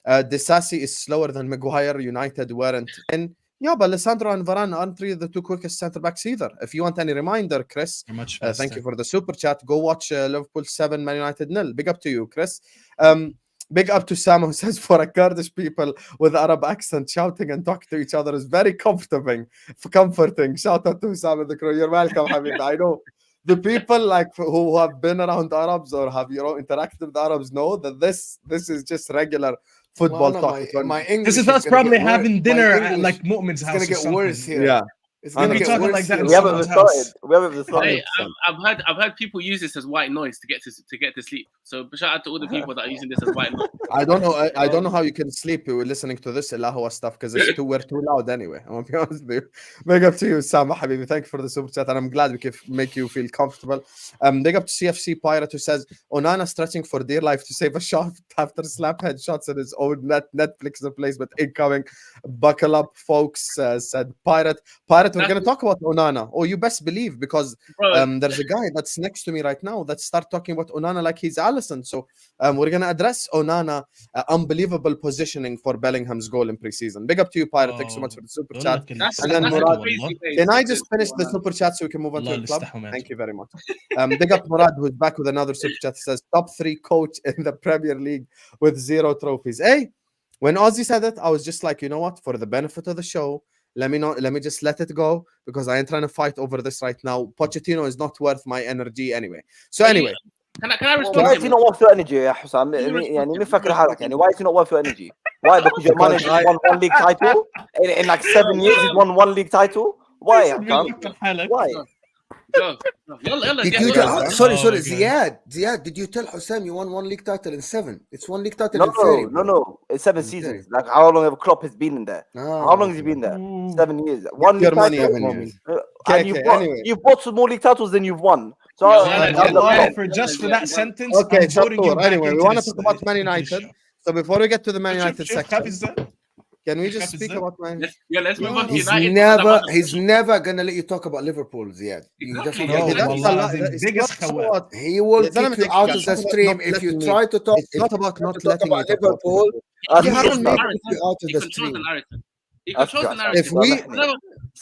Disasi is slower than Maguire. United weren't in. Yeah, but Alessandro and Varane aren't really the 2 quickest centre backs either. If you want any reminder, Chris, thank you for the super chat. Go watch Liverpool 7, Man United 0. Big up to you, Chris. Big up to Sam who says, for a Kurdish people with Arab accent, shouting and talking to each other is very comforting. Shout out to Sam and the crew. You're welcome, Habib. I know the people like who have been around Arabs or have interacted with Arabs know that this is just regular football talk. This is us probably having dinner at like Mu'min's house. It's gonna get worse here. Yeah. It's gonna get worse like that. We haven't started. I've heard people use this as white noise to get to sleep. So shout out to all the people that are using this as white noise. I don't know how you can sleep listening to this Ahwa stuff because we're too loud anyway. I'm gonna be honest with you. Big up to you, Sam Habibi. Thank you for the super chat, and I'm glad we can make you feel comfortable. Big up to CFC Pirate who says Onana stretching for dear life to save a shot after slap headshots in his own Netflix replacement incoming. Buckle up, folks, said Pirate. We're going to talk about Onana. Oh, you best believe, because there's a guy that's next to me right now that start talking about Onana like he's Allison. So we're going to address Onana unbelievable positioning for Bellingham's goal in preseason. Big up to you, Pirate. Thanks so much for the super chat. And then Murad, can I just finish the super chat so we can move on to the club? Thank you very much. Big up Murad, who's back with another super chat. Says top 3 coach in the Premier League with 0 trophies. Hey, when Ozzy said it, I was just like, you know what? For the benefit of the show, let me just let it go because I ain't trying to fight over this right now. Pochettino is not worth my energy anyway. So anyway, can I respond? Why is he not worth your energy, Hussam? Why is he not worth your energy? Why? Because your manager won 1 league title in like 7 years. He's won 1 league title. Why? Why? Sorry, Ziad, did you tell Hussam you won 1 league title in 7? It's 1 league title in 30. No. It's 7 seasons. Like how long have Klopp has been in there? How long has he been there? 7 years. 1 league title. And you've bought some more league titles than you've won. So just for that sentence. Okay, anyway, we want to talk about Man United. So before we get to the Man United section, Can we just speak about my? Let's move on to He's United. he's never gonna let you talk about Liverpool yet. Exactly. No, Okay, that's والله a lot. العظيم It's biggest not خوات. about- He will Yeah, kick you Zalama, out of it's the not stream about if you letting me- try to talk. It's not about not talk letting me about talk about Liverpool. Liverpool. He You will haven't made- kick you out of He the controls the stream. narrative. He controls the If narrative. we-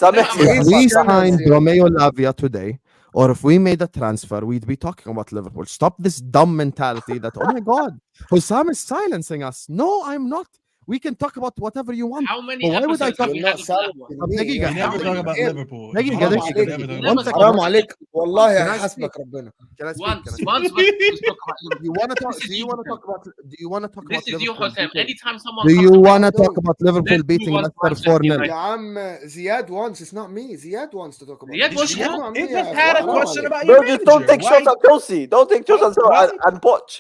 سامحني If we Yes, signed yes. Romeo Lavia today, or if we made a transfer, we'd be talking about Liverpool. Stop this dumb mentality that, oh my God, Hussam is silencing us. No, I'm not. We can talk about whatever you want. How many But why would I episodes talk- have we You're had not of that one? silencing me. دقيقة. We never How talk many- about Liverpool. دقيقة، حرام دقيقة. عليك، we never talk One about second. Liverpool. حرام عليك والله Can I حسبك speak? ربنا. Can I speak? Once Can I speak? versus talk about Liverpool. You want to talk? This is Do you you, want to Sam. talk about? Do you want to talk This about is you, Liverpool? Hossein. Anytime someone Do comes you to want to No. talk about Liverpool Let's beating move on to Leicester Manchester 4-0? United. يا عم Ziad wants, it's not me. Ziad wants to talk about Ziad it. wants It's to- not He me, just يا had a حرام question عليك. about your Bro, just don't manager. take shots Why? at Chelsea. Don't take shots at Why? and Poch.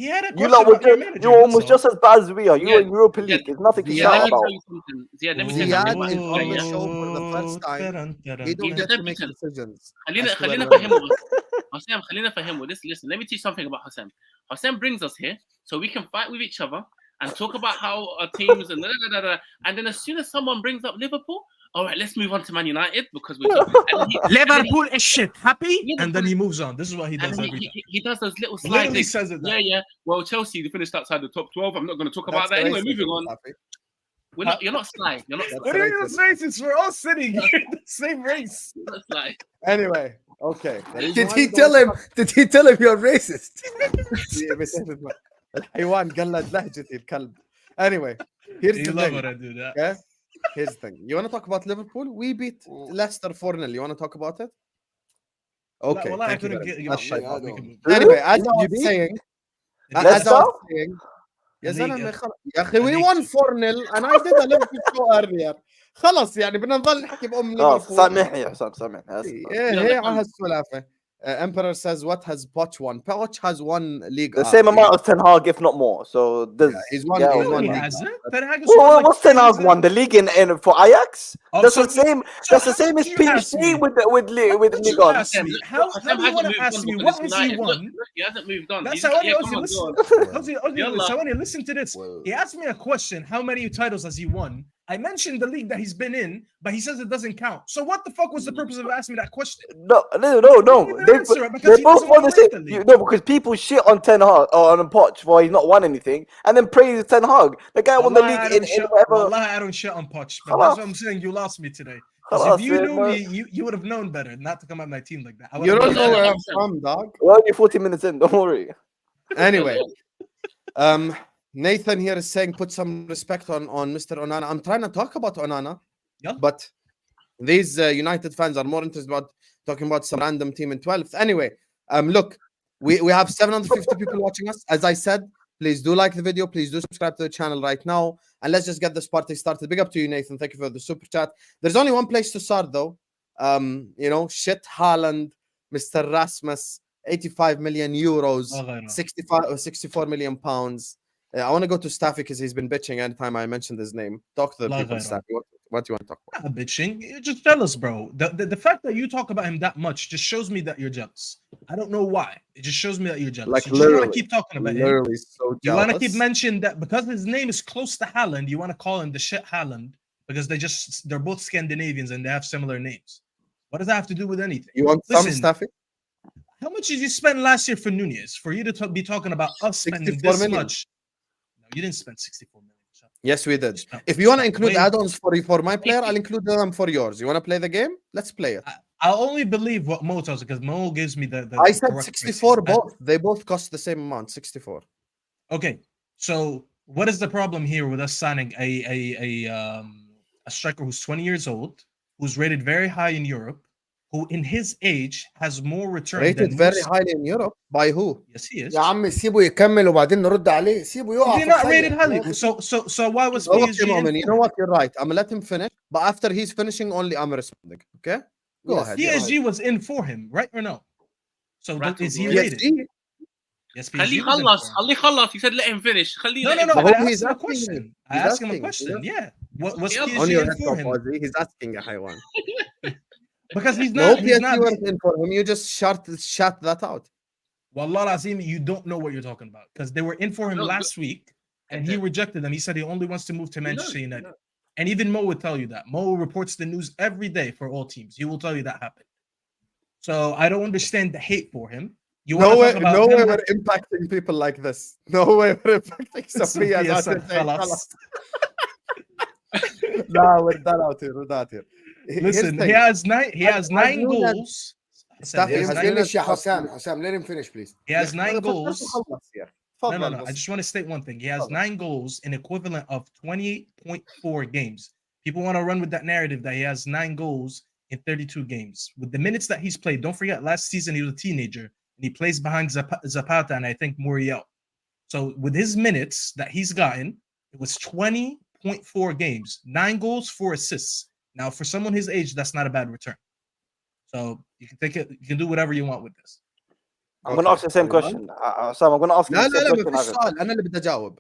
He had a You question lot were about your just, manager. you're almost that's all. just as bad as we are. You're in Ziad, Europa Ziad, League. There's nothing to Ziad, shout Let me about. tell you something. Ziad, let me tell you something Ziad about is this guy. on the Yeah? show for the first time. He don't He's a get to make deputy. decisions. خلينا as to خلينا whether- نفهمه Hossein, خلينا نفهمه. Listen, let me teach something about Hossein. Hossein brings us here so we can fight with each other and talk about how our teams and and then as soon as someone brings up Liverpool, all right, let's move on to Man United because we're Liverpool is shit. Happy? Yeah, And then he moves on. This is what he and does then every time. he does those little slides. Literally like, says it. yeah. Well, Chelsea they finished outside the top 12. I'm not going to talk about That's that anyway. racist, Moving on. Safi. You're not sly. You're not That's What do you mean racist. it's racist? We're all sitting here in the same race. You're not sly. Anyway, okay. The reason Did why he we don't tell him? talk- Did he tell him you're racist? الحيوان قلد لهجتي الكلب. Anyway, here's You the love thing. when I do that. Okay? Here's the thing. You want to talk about Liverpool? We beat Leicester 4-0. You want to talk about it? Okay. Well, I thank you couldn't very get much. you. That's I shit. don't- We can- Anyway, as I Really? was saying, Leicester? as I was saying, يا زلمه يا اخي we won 4-0 and I did a Liverpool show earlier. خلص يعني بدنا نضل نحكي بام خلاص ليفربول. سامحني يا حسام سامحني. ايه هي على هالسلافه. Emperor says, what has Poch won? Poch has won league. The same amount as Ten Hag, if not more. So this. He's won. Yeah, He's No, won he league. hasn't. Ten Hag has Well, won, like, what's Ten 3 Hag leagues won? The league in for Ajax? Oh, That's so the same. so That's the how same as would you ask PSG me? with Would Ligue you 1. ask me? How do you want to ask me what has he won? He hasn't moved on. That's He's- how yeah, Ozzy, come on, listen. go on. Yalla. Ozzy, listen to this. Well- He asked me a question: how many titles has he won? I mentioned the league that he's been in, but he says it doesn't count. So what the fuck was the purpose of asking me that question? No. didn't They, answer it because they he both doesn't won wanna the same. win the league. No, because people shit on Ten Hag or on Poch for he's not won anything, and then praise Ten Hag. The guy won the Wallahi, I league don't in shit- whatever. Wallahi, I don't shit on Poch, but Khalas. that's what I'm saying. You lost me today. 'Cause Khalas, if you yeah, knew man. me, you would have known better not to come at my team like that. I You would've don't known know better. where I'm from, dog. We're only 40 minutes in. Don't worry. Anyway, Nathan here is saying put some respect on Mr. Onana. I'm trying to talk about Onana, Yeah. but these United fans are more interested about talking about some random team in 12th. Anyway, look, we have 750 people watching us. As I said, please do like the video. Please do subscribe to the channel right now. And let's just get this party started. Big up to you, Nathan. Thank you for the super chat. There's only one place to start, though. Shit Haaland, Mr. Rasmus, 85 million euros, 64 million pounds. I want to go to Staffy because he's been bitching anytime I mentioned his name. Talk to the people, Staffy. What do you want to talk about? Not bitching. You're just jealous, bro. The fact that you talk about him that much just shows me that you're jealous. I don't know why. It just shows me that you're jealous. Like, you just want literally, to keep talking about him. Literally so You want to jealous. keep mentioning that because his name is close to Haaland, you want to call him the shit Haaland because they're both Scandinavians and they have similar names. What does that have to do with anything? You want some, Listen, Staffy? How much did you spend last year for Nunez for you to be talking about us spending 64 this million. much? No, you didn't spend 64 million. Yes, we did. Stop. If you want to include Wait. add-ons for my player, I'll include them for yours. You want to play the game? Let's play it. I'll only believe what Mo tells because Mo gives me the I said correct 64 prices. both. They both cost the same amount, 64. Okay, so what is the problem here with us signing a striker who's 20 years old, who's rated very high in Europe, who in his age has more return Rated than very most- highly in Europe. By who? Yes, he is. يا عم سيبه يكمل وبعدين نرد عليه. سيبه يقع. They're في not الخير. rated highly. So why was Okay, PSG? moment. in You for know him? what? You're right. I'm gonna let him finish. But after he's finishing, only I'm responding. Okay? Go Yes, ahead. PSG was in for him, right or no? So Rattled, is he bro. rated? PSG? Yes, خليه PSG was in يخلص for him. خليه يخلص. He said let him finish. خليه No, let no, him no. But I who asked he's him a asking question. him? I He's asked him a asking. question. Yeah. What was Yeah, On PSG your in head, for him? Ozzy. He's asking a حيوان. Because he's No not. He's PSG not. weren't in for him. You just shut that out. Wallah Azim, you don't know what you're talking about because they were in for him No, last week. and he rejected them. He said he only wants to move to Manchester United. And even Mo would tell you that. Mo reports the news every day for all teams. He will tell you that happened. So I don't understand the hate for him. No way we're impacting people like this. No way we're impacting Sophia. No, we're done out here. We're done here. Listen, he has nine goals. Let him finish, Hassam. Let him finish, please. He has 9 goals. No. I just want to state one thing. He has 9 goals, an equivalent of 20.4 games. People want to run with that narrative that he has 9 goals in 32 games. With the minutes that he's played, don't forget, last season he was a teenager, and he plays behind Zapata and I think Muriel. So with his minutes that he's gotten, it was 20.4 games, 9 goals, 4 assists. Now, for someone his age, that's not a bad return. So you can take it. You can do whatever you want with this. I'm going to ask the same question. Sam, I'm going to ask you the same question. أنا اللي بدي أجاوب.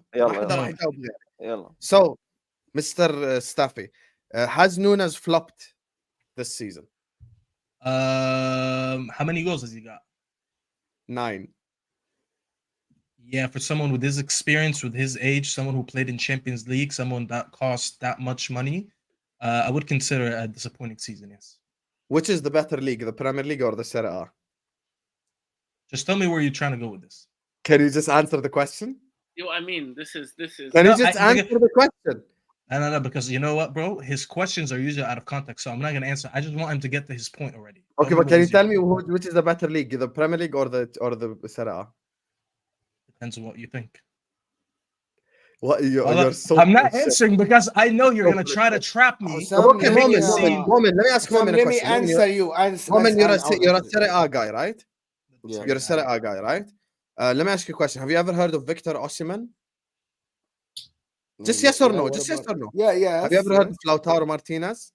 يلا. So, Mr. Staffy, has Nunez flopped this season? How many goals has he got? 9. Yeah, for someone with his experience, with his age, someone who played in Champions League, someone that cost that much money, I would consider a disappointing season, yes. Which is the better league, the Premier League or the Serie A? Just tell me where you're trying to go with this. Can you just answer the question? I mean, this is. Can you just answer the question? No, because you know what, bro? His questions are usually out of context, so I'm not going to answer. I just want him to get to his point already. Okay, but can you tell me which is the better league, the Premier League or the Serie A? Depends on what you think. What you're so I'm not answering because I know you're going to try to trap me. Okay, Moment, let me ask Moment a question. Let me answer you. Moment, you're a Serie A guy, right? Yeah. You're a Serie A guy, right? Let me ask you a question. Have you ever heard of Victor Osimhen? Just yes or no. Just yes or no. Yeah. Have you ever heard of Lautaro Martinez?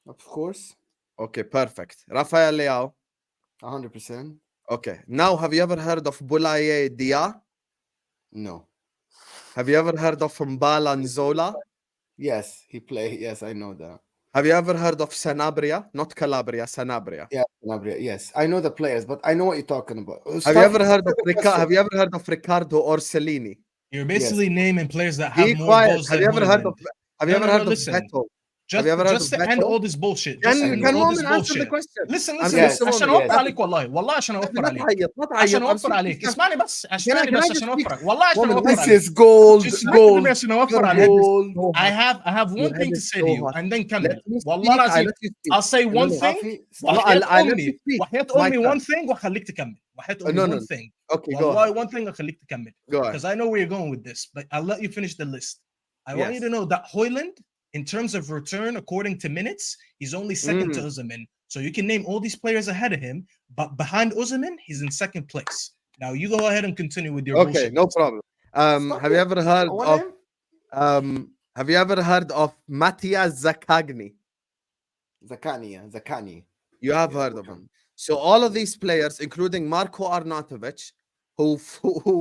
Of course. Okay, perfect. Rafael Leao? 100%. Okay. Now, have you ever heard of Boulaye Dia? No. Have you ever heard of Mbala Nzola? Yes, he played. Yes, I know that. Have you ever heard of Sanabria? Not Calabria, Sanabria. Yeah, Sanabria. Yes, I know the players, but I know what you're talking about. Have you ever heard of Riccardo Orsolini? You're basically naming players that have more goals than Hojlund. Have you ever heard of Beto? Just to end all this bullshit. Can Moment answer the question? listen عشان اوفر عليك والله عشان اوفر عليك عشان اوفر عليك اسمعني بس عشان اوفر والله عشان اوفر عليك. This is gold. عشان اوفر عليك. I have one thing to say to you and then كمل. والله لازم I'll say one thing. وحياة أمي one thing وخليك تكمل. وحياة أمي one thing. Okay, go والله one thing وخليك تكمل. Go ahead. Because I know where you're going with this, but I'll let you finish the list. I want you to know that Hojlund, in terms of return, according to minutes, he's only second to Osimhen. So you can name all these players ahead of him, but behind Osimhen, he's in second place. Now you go ahead and continue with your bullshit. No problem. Have you ever heard of Matthias Zaccagni? Zaccagni. You have heard of him. So all of these players, including Marko Arnautovic, who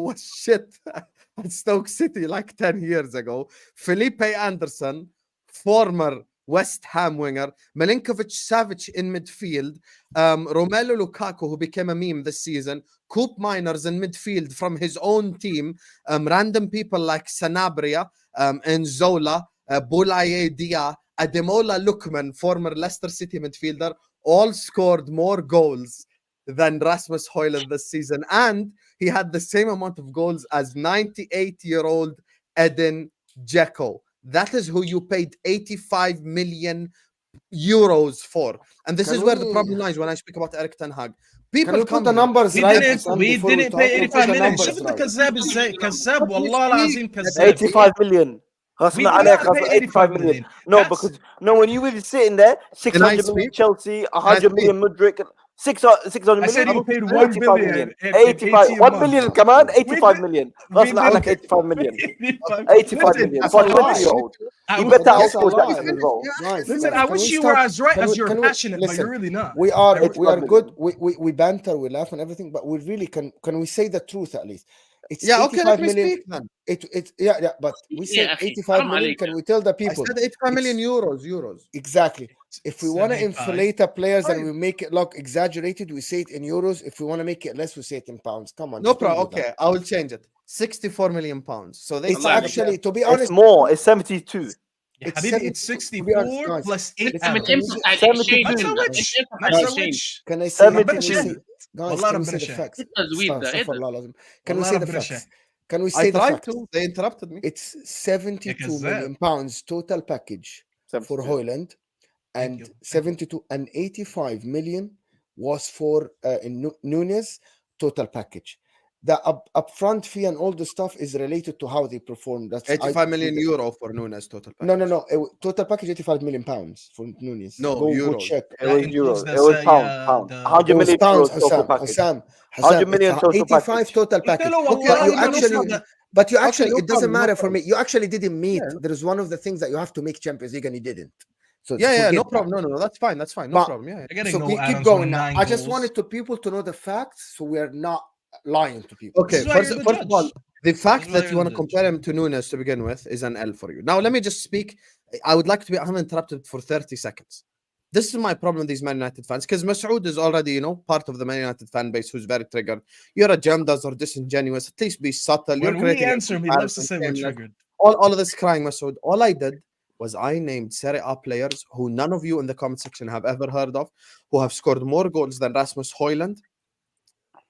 was shit at Stoke City like 10 years ago, Felipe Anderson, former West Ham winger, Milinkovic-Savic in midfield, Romelu Lukaku, who became a meme this season, Coop Miners in midfield from his own team, random people like Sanabria, Nzola, Boulaye Dia, Ademola Lookman, former Leicester City midfielder, all scored more goals than Rasmus Hojlund this season, and he had the same amount of goals as 98-year-old Edin Dzeko. That is who you paid 85 million euros for. And this is where the problem lies when I speak about Erik ten Hag. People put the numbers right. We didn't pay 85 million. شفت كذاب ازاي؟ كذاب والله العظيم كذاب. 85 million. غصبنا عليك 85 million. No, because when you were sitting there, 600 million Chelsea, 100 million Mudryk, 600 million. I said you paid 1 billion. 85. 1 billion كمان 85 million. غصبنا عليك 85 million. 85 million. For a 20-year-old. You better outpush that as well. Listen, I wish you were as right as you're passionate, but you're really not. We are good. We banter, we laugh and everything, but we really can we say the truth at least? It's okay, let me speak then. But we said 85 million. Can we tell the people? I said 85 million euros. Exactly. If we want to 75. inflate our players and we make it look exaggerated, we say it in euros. If we want to make it less, we say it in pounds. Come on. No just don't problem. do that. Okay, I will change it. 64 million pounds. So they It's actually, to be It's honest, more. It's 72. Yeah, it's Habibi, it's 70 to be honest, 64 guys. plus 8 It's add-ons. an Can I say? ربنا Can we شاهد. say guys? والله Can we ربنا say the شاهد. facts? تزويد ده، إيه ده؟ Astaghfirullah lazim. Can we والله say the ربنا facts? شاهد. Can we I say the tried facts? to. They interrupted me. It's 72 million pounds total package for 72. Hojlund, and you. Thank you. 72 and 85 million was for Nunez total package. The upfront fee and all the stuff is related to how they perform. That's 85 million euro for Nunez total package. No. Total package 85 million pounds for Nunez. No, go euros. check. It was includes euros. the It was say, pound. the- 100 million pounds, euros total package. Hassan, 100 million it's total 85 package. total package. له Okay, والله you إنه actually, نص- but you Okay, actually, no it doesn't problem, no matter for problem. me. You actually didn't meet. Yeah. There is one of the things that you have to make Champions League and you didn't. So Yeah, forget no that. problem. No, that's fine. That's fine. No But- problem. Yeah. They're getting So no keep add-ons going on now. 9 I just goals. wanted to people to know the facts, so we're not lying to people. Okay, This is why first you're the of all, judge. the fact This is why that you you're want to the compare him to Nunez to begin with is an L for you. Now, let me just speak. I would like to be uninterrupted for 30 seconds. This is my problem with these Man United fans, because ManUtd is already, part of the Man United fan base who's very triggered. Your agendas are disingenuous. At least be subtle. You're When we creating a answer him, he loves to comparison, say we're shameless. triggered. All of this crying, ManUtd. All I did was I named Serie A players who none of you in the comment section have ever heard of, who have scored more goals than Rasmus Hojlund.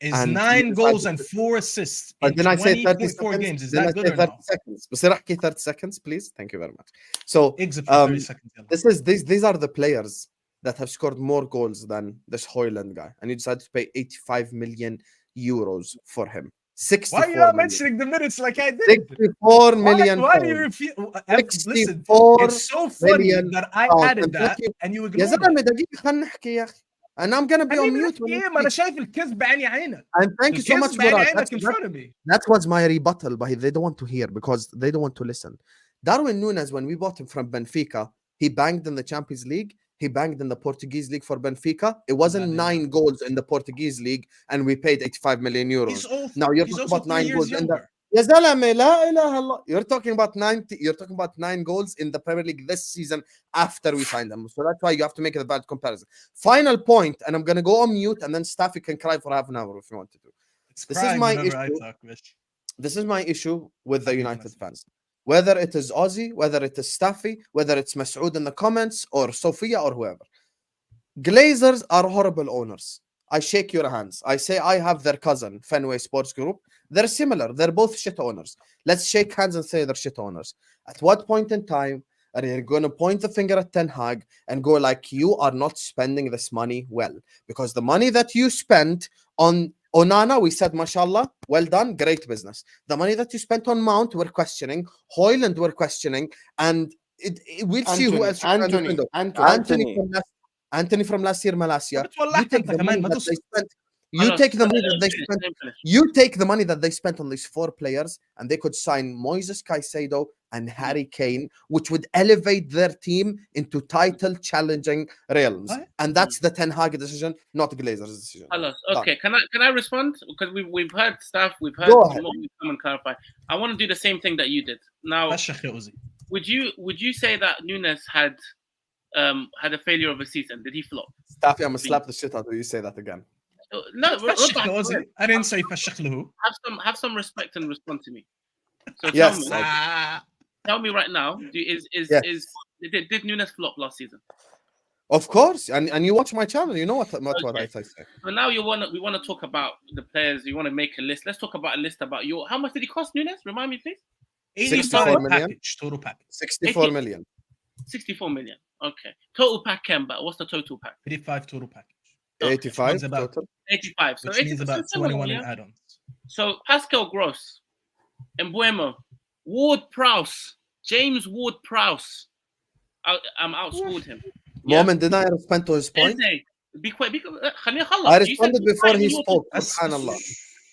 Is And 9 you goals decided and 4 assists But in then I say 30 24 seconds. games. Is then that I good say or 30 no? seconds. بصير احكي 30 seconds, please. Thank you very much. So Exit for 30 seconds. يلا. these are the players that have scored more goals than this Hojlund guy, and you decided to pay 85 million euros for him. 64 Why are you not million. mentioning the minutes like I did? 64 million. Why do you pounds. refuse? 64 Listen, it's so funny million that I pounds. added that and you يا ignored it. زلمه دقيقه خلينا نحكي يا اخي. And I'm gonna be on خليني mute. نحكي ايه؟ ما انا شايف الكذب بعيني عينك. And thank you so much, الكذب بعيني Murad. عينك in front of me. That was my rebuttal, but they don't want to hear because they don't want to listen. Darwin Nunez, when we bought him from Benfica, he banged in the Champions League. He banged in the Portuguese league for Benfica. It wasn't 9 goals in the Portuguese league, and we paid 85 million euros. Now you're talking about 9 goals in the. يا زلمة لا إله إلا. You're talking about 9 goals in the Premier League this season after we signed them. So that's why you have to make a bad comparison. Final point, and I'm gonna go on mute, and then Staffy can cry for half an hour if you want to do. This is my issue. This is my issue with the United fans. Whether it is Ozzy, whether it is Staffy, whether it's ManUtd in the comments, or Sophia, or whoever. Glazers are horrible owners. I shake your hands. I say I have their cousin, Fenway Sports Group. They're similar. They're both shit owners. Let's shake hands and say they're shit owners. At what point in time are you going to point the finger at Ten Hag and go like, you are not spending this money well? Because the money that you spent on Onana, we said, mashallah, well done, great business. The money that you spent on Mount, we're questioning. Hoyland, we're questioning. And we'll see who else. Anthony from last year, Malaysia. You take the money that they spent. You take the money that they spent on these 4 players, and they could sign Moises Caicedo and Harry Kane, which would elevate their team into title-challenging realms. And that's the Ten Hag decision, not Glazer's decision. Okay, can I respond? Because we've heard stuff, we've heard more. Come and clarify. I want to do the same thing that you did. Now, would you say that Nunez had a failure of a season? Did he flop? Staffy, I'm gonna slap the shit out of you. Say that again. No, I didn't say فشخ له. Have some respect and respond to me. So tell me right now, did Nunez flop last season? Of course, and you watch my channel, you know what I say. So now we want to talk about the players. You want to make a list. Let's talk about a list about how much did he cost, Nunez? Remind me, please. 64 million. Total package. 64 million. 64 million. Okay. Total pack, Kemba. What's the total pack? 85 total package. 85 total. 85. So which means about 21 in add-ons. So Pascal Gross, Mbuemo, Ward-Prowse, James Ward-Prowse. I'm outscored him. Moment, did I respond to his point? Be quick. I responded before he spoke. SubhanAllah.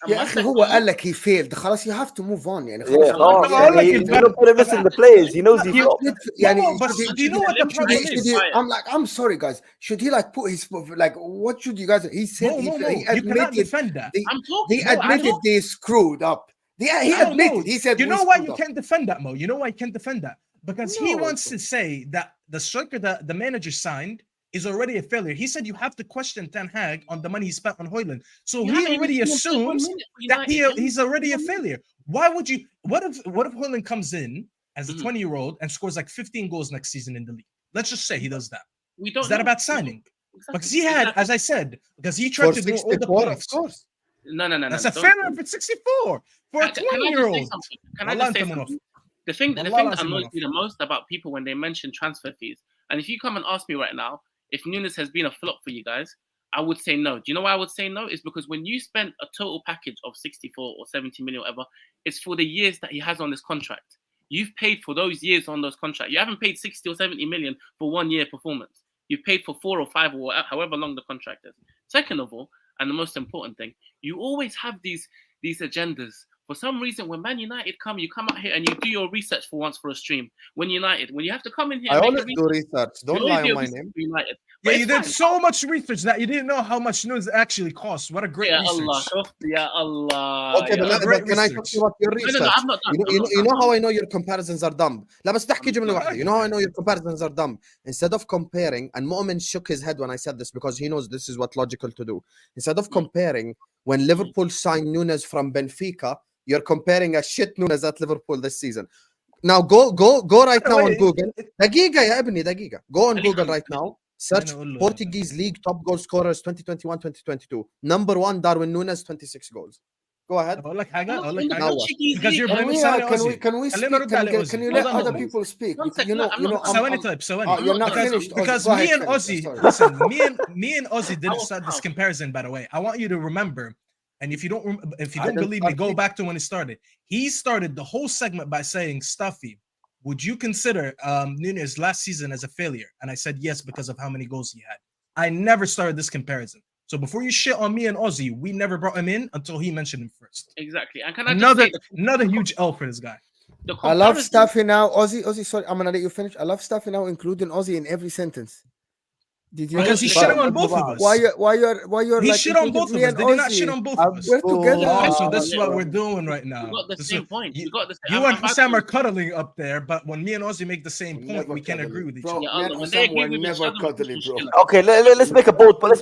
يا اخي هو قال لك he failed خلاص you have to move on يعني خلاص you don't put him in the players he knows he flopped يعني do you know what the problem is? I'm sorry guys should he like put his like what should you guys he said he admitted you cannot defend that. they admitted they screwed up he admitted he said you know why you can't defend that Mo you know why you can't defend that Because he wants to say that the striker that the manager signed is already a failure. He said you have to question Ten Hag on the money he spent on Hojlund. So he already assumes that he's already a failure. Why would you? What if Hojlund comes in as a 20-year-old and scores like 15 goals next season in the league? Let's just say he does that. Is that a bad signing? Because he had, as I said, because he tried to do all the points. Of course. No. That's a failure for 64 for a 20-year-old. Can I just say something? The thing that annoys me the most about people when they mention transfer fees, and if you come and ask me right now if Nunez has been a flop for you guys, I would say no. Do you know why I would say no? It's because when you spend a total package of 64 or 70 million, whatever, it's for the years that he has on this contract. You've paid for those years on those contracts. You haven't paid 60 or 70 million for 1 year performance. You've paid for 4 or 5 or however long the contract is. Second of all, and the most important thing, you always have these agendas. For some reason, when Man United you come out here and you do your research for once for a stream. When you have to come in here, I always do research. Don't lie on my name. United. Yeah, you did so much research that you didn't know how much Nunez actually costs. What a great research. Ya Allah. Okay, but can I talk about your research? No, I'm not done. You know how I know your comparisons are dumb. لا بس بحكي جملة واحدة. You know how I know your comparisons are dumb. Instead of comparing, and Mu'min shook his head when I said this because he knows this is what logical to do. Instead of comparing, when Liverpool signed Nunez from Benfica, you're comparing a shit Nunez at Liverpool this season. Now go right now on Google. دقيقة يا ابني دقيقة. Go on Google right now. Search Portuguese League top goal scorers 2021-2022. Number 1 Darwin Nunez, 26 goals. Go ahead. Because you're blaming Salah. Can we speak? Can you let other people speak? You're not finished. Because me and Ozzy, listen, me and Ozzy didn't start this comparison, by the way. I want you to remember. And if you don't believe me, go back to when it started. He started the whole segment by saying, Stuffy, would you consider Nunez last season as a failure? And I said yes because of how many goals he had. I never started this comparison. So before you shit on me and Ozzy, we never brought him in until he mentioned him first. Exactly. And can I another huge L for this guy. I love Stuffy now. Ozzy, sorry, I'm gonna let you finish. I love Stuffy now, including Ozzy in every sentence. Did you because he shit on both of us. Why you're he like shit on both of us. Did he not shit on both of us? We're together. Okay, so this is what we're doing right now. You got the same point. You and Sam are cuddling up there, but when me and Ozzy make the same point, we can't agree with each other. We're never cuddling, bro. Okay, let's make a bold. I'm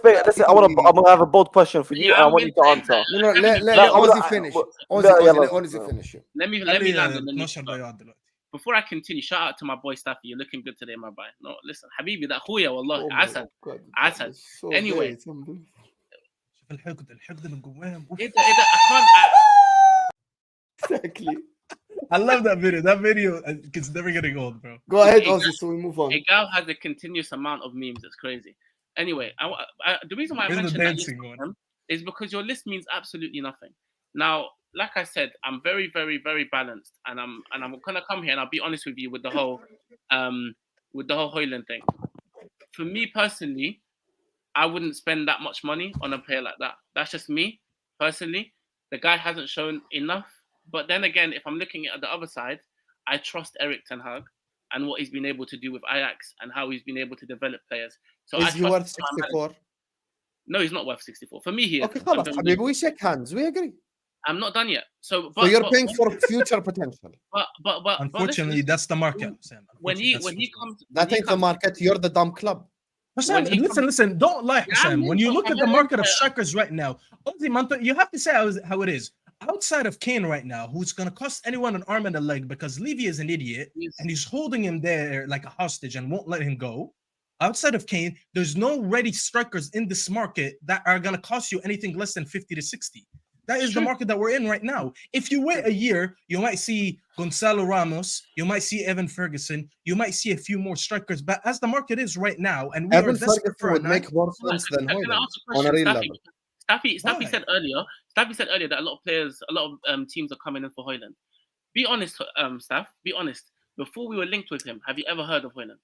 gonna have a bold question for you. I want you to answer. No, let Ozzy finish. Let Ozzy finish. Let me land. Before I continue, shout out to my boy Staffy. You're looking good today, my boy. No, listen, Habibi, that Huya, wallah. Asad. Anyway. Exactly. I love that video. That video is never getting old, bro. Go ahead, Ozzy, so we move on. A gal has a continuous amount of memes. It's crazy. Anyway, the reason why I mentioned that is because your list means absolutely nothing. Now, like I said, I'm very, very, very balanced, and I'm gonna come here and I'll be honest with you with the whole Hojlund thing. For me personally, I wouldn't spend that much money on a player like that. That's just me personally. The guy hasn't shown enough. But then again, if I'm looking at the other side, I trust Erik ten Hag and what he's been able to do with Ajax and how he's been able to develop players. So is he worth 64? No, he's not worth 64. For me, he is. Okay, Habibi, we shake hands. We agree. I'm not done yet. So you're paying for future potential. But unfortunately, that's the market, Sam. When he comes, that ain't the market. You're the dumb club. Sam, listen. Don't lie, Sam. When you look at the market of strikers right now, you have to say how it is. Outside of Kane right now, who's going to cost anyone an arm and a leg because Levy is an idiot and he's holding him there like a hostage and won't let him go. Outside of Kane, there's no ready strikers in this market that are going to cost you anything less than 50 to 60. That is the market that we're in right now. If you wait a year, you might see Gonzalo Ramos, you might see Evan Ferguson, you might see a few more strikers. But as the market is right now, and we Evan Ferguson would make more sense than Hojlund on a real level. Staffy said earlier that a lot of teams are coming in for Hojlund. Be honest, Staff. Be honest. Before we were linked with him, have you ever heard of Hojlund?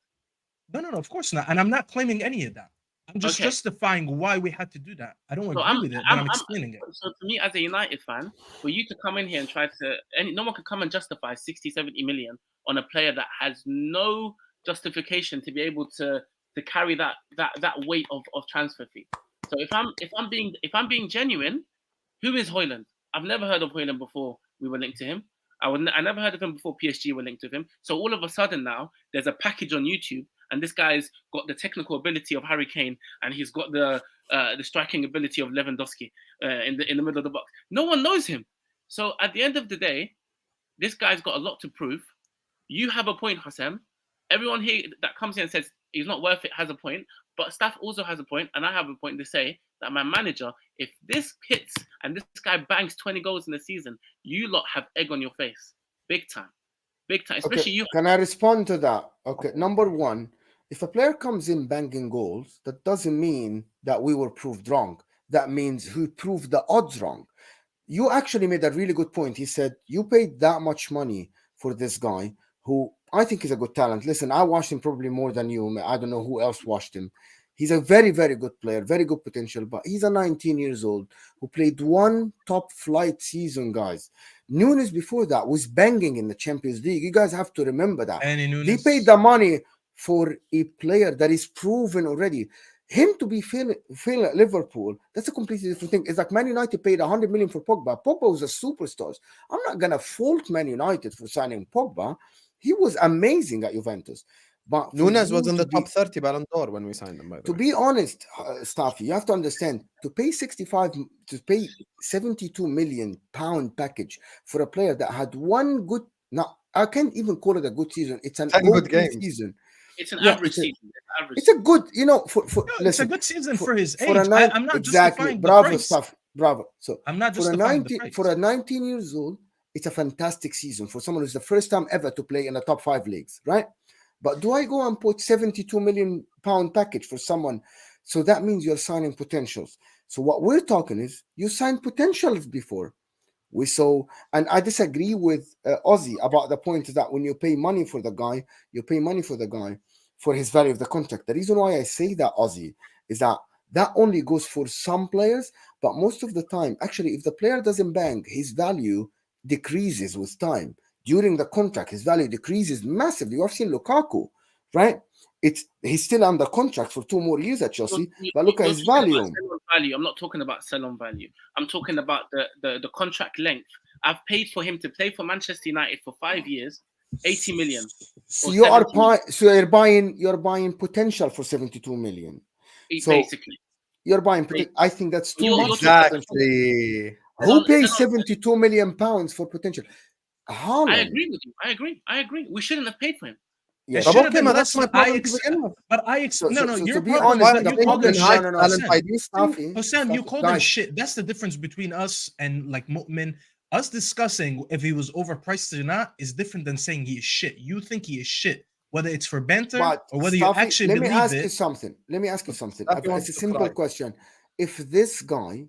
No, of course not. And I'm not claiming any of that. I'm just justifying why we had to do that. I don't agree with it, but I'm explaining it. So for me, as a United fan, for you to come in here and try to... no one can come and justify 60, 70 million on a player that has no justification to be able to carry that weight of transfer fee. So if I'm being genuine, who is Hojlund? I've never heard of Hojlund before we were linked to him. I never heard of him before PSG were linked with him. So all of a sudden now, there's a package on YouTube, and this guy's got the technical ability of Harry Kane, and he's got the striking ability of Lewandowski in the middle of the box. No one knows him. So at the end of the day, this guy's got a lot to prove. You have a point, Hassem. Everyone here that comes here and says he's not worth it has a point, but staff also has a point, and I have a point to say that my manager, if this hits and this guy bangs 20 goals in the season, you lot have egg on your face. Big time. Big time. Especially you. Can I respond to that? Okay, number one, if a player comes in banging goals, that doesn't mean that we were proved wrong. That means we proved the odds wrong. You actually made a really good point. He said, you paid that much money for this guy who I think is a good talent. Listen, I watched him probably more than you. I don't know who else watched him. He's a very, very good player, very good potential, but he's a 19 years old who played one top flight season, guys. Nunez before that was banging in the Champions League. You guys have to remember that. They paid the money for a player that is proven already. Him to be feeling at Liverpool, that's a completely different thing. It's like Man United paid 100 million for Pogba. Pogba was a superstar. I'm not going to fault Man United for signing Pogba. He was amazing at Juventus. But Nunez was in the top 30 Ballon d'Or when we signed him. By the to way. Be honest, Staffy, you have to understand, to pay 72 million pound package for a player that had one good, now I can't even call it a good season. It's an good season. It's an average season. It's a good, it's a good season for his age. I'm not justifying bravo the price. Stuff. Bravo. So I'm not justifying the price. For a 19 years old, it's a fantastic season for someone who's the first time ever to play in the top 5 leagues, right? But do I go and put 72 million pound package for someone? So that means you're signing potentials. So what we're talking is you signed potentials before. We saw, and I disagree with Ozzy about the point that when you pay money for the guy, you pay money for the guy for his value of the contract. The reason why I say that, Ozzy, is that only goes for some players, but most of the time, actually, if the player doesn't bang, his value decreases with time. During the contract, his value decreases massively. You've seen Lukaku, right? He's still under contract for 2 more years at Chelsea, but look at his value. I'm not talking about sell-on value. I'm talking about the contract length. I've paid for him to play for Manchester United for 5 years, 80 million. So you're buying potential for 72 million. Basically, you're buying. I think that's too much. Exactly. Who pays 72 million pounds for potential? I agree with you. I agree. We shouldn't have paid for him. Yeah, that's my problem. You're be honest. Hosam, you called him shit. That's the difference between us and like Mu'min. Us discussing if he was overpriced or not is different than saying he is shit. You think he is shit, whether it's for banter or whether you actually believe it. Let me ask you something. It's a simple question. If this guy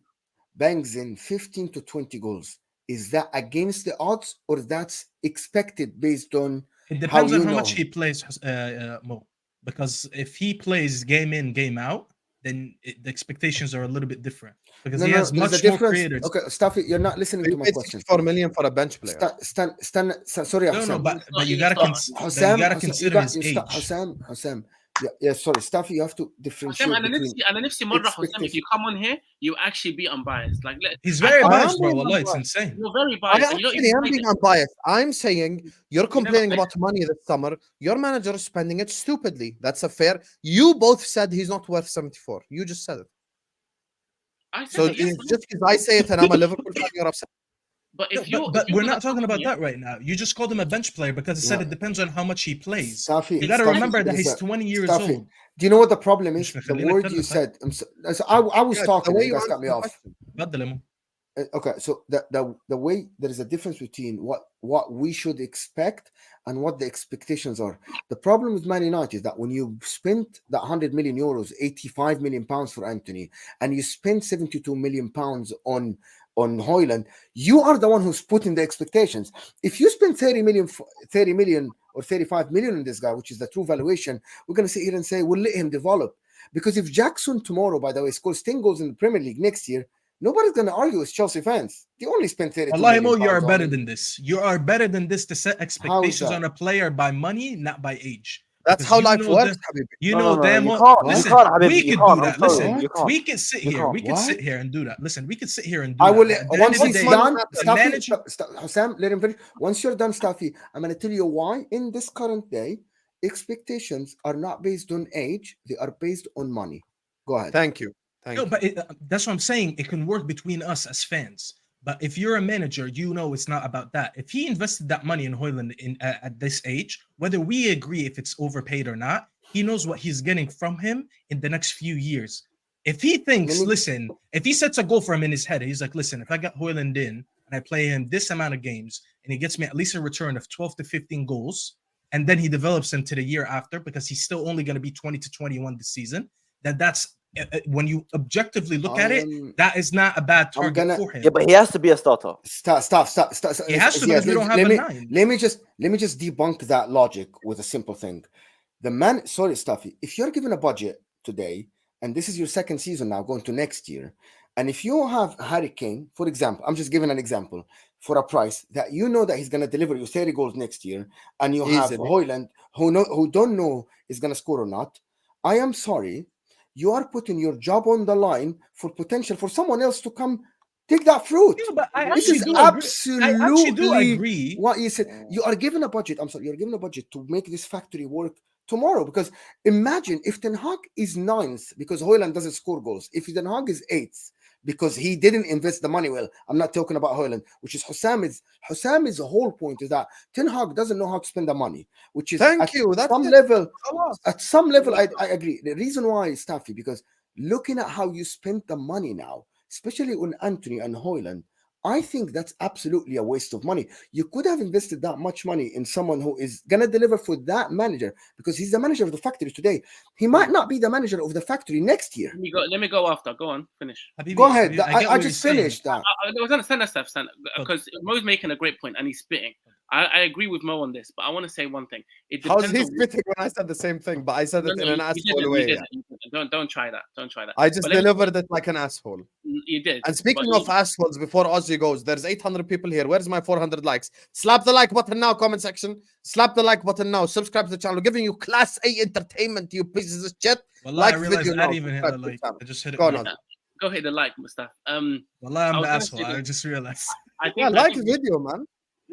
bangs in 15 to 20 goals, is that against the odds or that's expected based on? It depends on how much he plays, Mo. Because if he plays game in, game out, then the expectations are a little bit different. Because he has much more creators. Okay, Staffy, you're not listening to my question. 4 million for a bench player. Sorry, Hosam. But you gotta consider his age. Hosam. Yeah, sorry, Staffy, you have to differentiate. If you come on here, you actually be unbiased. Like he's very biased, bro. Allah, it's insane. You're very biased. I'm being unbiased. I'm saying you're complaining about money this summer. Your manager is spending it stupidly. That's a fair. You both said he's not worth 74. You just said it. Just because I say it and I'm a Liverpool fan, you're upset. But we're not talking about that right now. You just called him a bench player because he said it depends on how much he plays. Safi, you got to remember that he's 20 years old. Do you know what the problem is? The word you said. I was talking. You guys cut me off. Okay, so the way there is a difference between what we should expect and what the expectations are. The problem with Man United is that when you spent that 100 million euros, 85 million pounds for Anthony, and you spent 72 million pounds on Hojlund, you are the one who's putting the expectations. If you spend 30 million or 35 million in this guy, which is the true valuation, we're going to sit here and say, we'll let him develop. Because if Jackson tomorrow, by the way, scores 10 goals in the Premier League next year, nobody's going to argue with Chelsea fans. They only spent 32 million. Allah, you are better than this. You are better than this to set expectations on a player by money, not by age. That's how life works, Habibi. You know damn well. Listen, we could do that. Listen, we could sit here. We could sit here and do that. Listen, we could sit here and do I will that. once it's done. Sam, let him finish. Once you're done, Staffy, I'm gonna tell you why. In this current day, expectations are not based on age; they are based on money. Go ahead. Thank you. But that's what I'm saying. It can work between us as fans. But if you're a manager, you know it's not about that. If he invested that money in Hojlund at this age, whether we agree if it's overpaid or not, he knows what he's getting from him in the next few years. If he thinks, listen, if he sets a goal for him in his head, he's like, listen, if I got Hojlund in and I play him this amount of games and he gets me at least a return of 12 to 15 goals, and then he develops him to the year after because he's still only going to be 20 to 21 this season, then that's when you objectively look at it, that is not a bad target for him. Yeah, but he has to be a starter. Stop. He has to because we don't have a 9. Let me just debunk that logic with a simple thing. Sorry, Staffy, if you're given a budget today, and this is your second season now, going to next year, and if you have Harry Kane, for example, I'm just giving an example, for a price that you know that he's going to deliver you 30 goals next year, and you have Hojlund, who don't know is going to score or not, I am sorry, you are putting your job on the line for potential for someone else to come take that fruit. Yeah, but I this is absolutely agree. What you said. You are given a budget. I'm sorry, you're given a budget to make this factory work tomorrow. Because imagine if Ten Hag is 9th because Hojlund doesn't score goals. If Ten Hag is 8th because he didn't invest the money well. I'm not talking about Hojlund, which is Hussam's whole point is that Ten Hag doesn't know how to spend the money, which is at some level, I agree. The reason why is Staffy, because looking at how you spent the money now, especially on Anthony and Hojlund, I think that's absolutely a waste of money. You could have invested that much money in someone who is going to deliver for that manager, because he's the manager of the factory today. He might not be the manager of the factory next year. Let me go after. Go on, finish. Go ahead. I just finished that. I was understand that stuff, because Mo's making a great point and he's spitting. I agree with Mo on this, but I want to say one thing. How's he spitting when I said the same thing, but I said it in an asshole way? Don't try that. Don't try that. I just delivered it like an asshole. You did. And speaking of assholes, before Ozzy goes, there's 800 people here. Where's my 400 likes? Slap the like button now, comment section. Slap the like button now. Subscribe to the channel. We're giving you class A entertainment, you pieces of shit. Like video now. I didn't even hit the like. I just hit it. Go hit the like, Mustafa. I'm the asshole. I just realized. Like the video, man.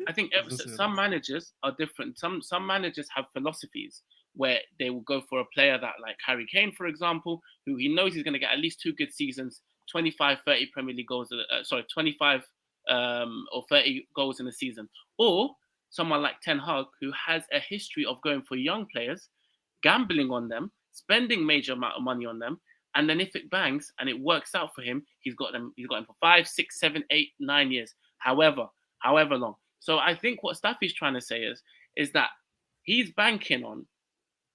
I think some managers are different. Some managers have philosophies where they will go for a player that, like Harry Kane, for example, who he knows he's going to get at least 2 good seasons, 25, 30 Premier League goals, 25 or 30 goals in a season. Or someone like Ten Hag, who has a history of going for young players, gambling on them, spending major amount of money on them, and then if it bangs and it works out for him, he's got them for 5, 6, 7, 8, 9 years, however long. So I think what Staffy's trying to say is that he's banking on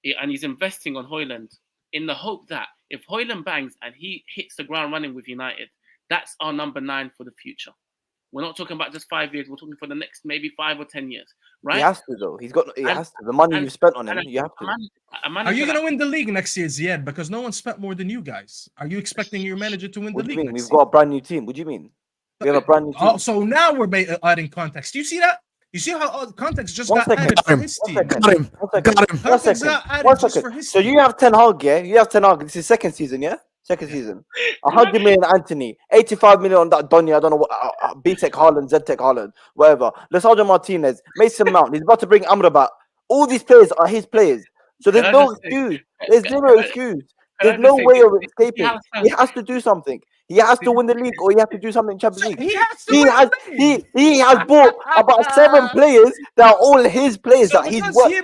it and he's investing on Hojlund in the hope that if Hojlund bangs and he hits the ground running with United, that's our number 9 for the future. We're not talking about just 5 years. We're talking for the next maybe 5 or 10 years, right? He has to, though. He has to. The money you've spent on him, you have to. Are you going to win the league next year, Ziad? Because no one spent more than you guys. Are you expecting your manager to win the league? We've got a brand new team. What do you mean? We have a brand new team. Oh, so now we're adding context. Do you see that? You see how context just got added for his team? Got him. One second. So you have Ten Hag, yeah? You have Ten Hag. This is second season, yeah? Second season. 100 million Anthony, 85 million on that Donya. I don't know what. B-Tech Haaland, Z-Tech Haaland, whatever. Lisandro Martinez, Mason Mount. He's about to bring Amrabat. All these players are his players. So there's no excuse. There's zero excuse. There's no way of escaping. He has to do something. He has to win the league, or he has to do something in Champions League. He has bought about 7 players that are all his players that he's wanted.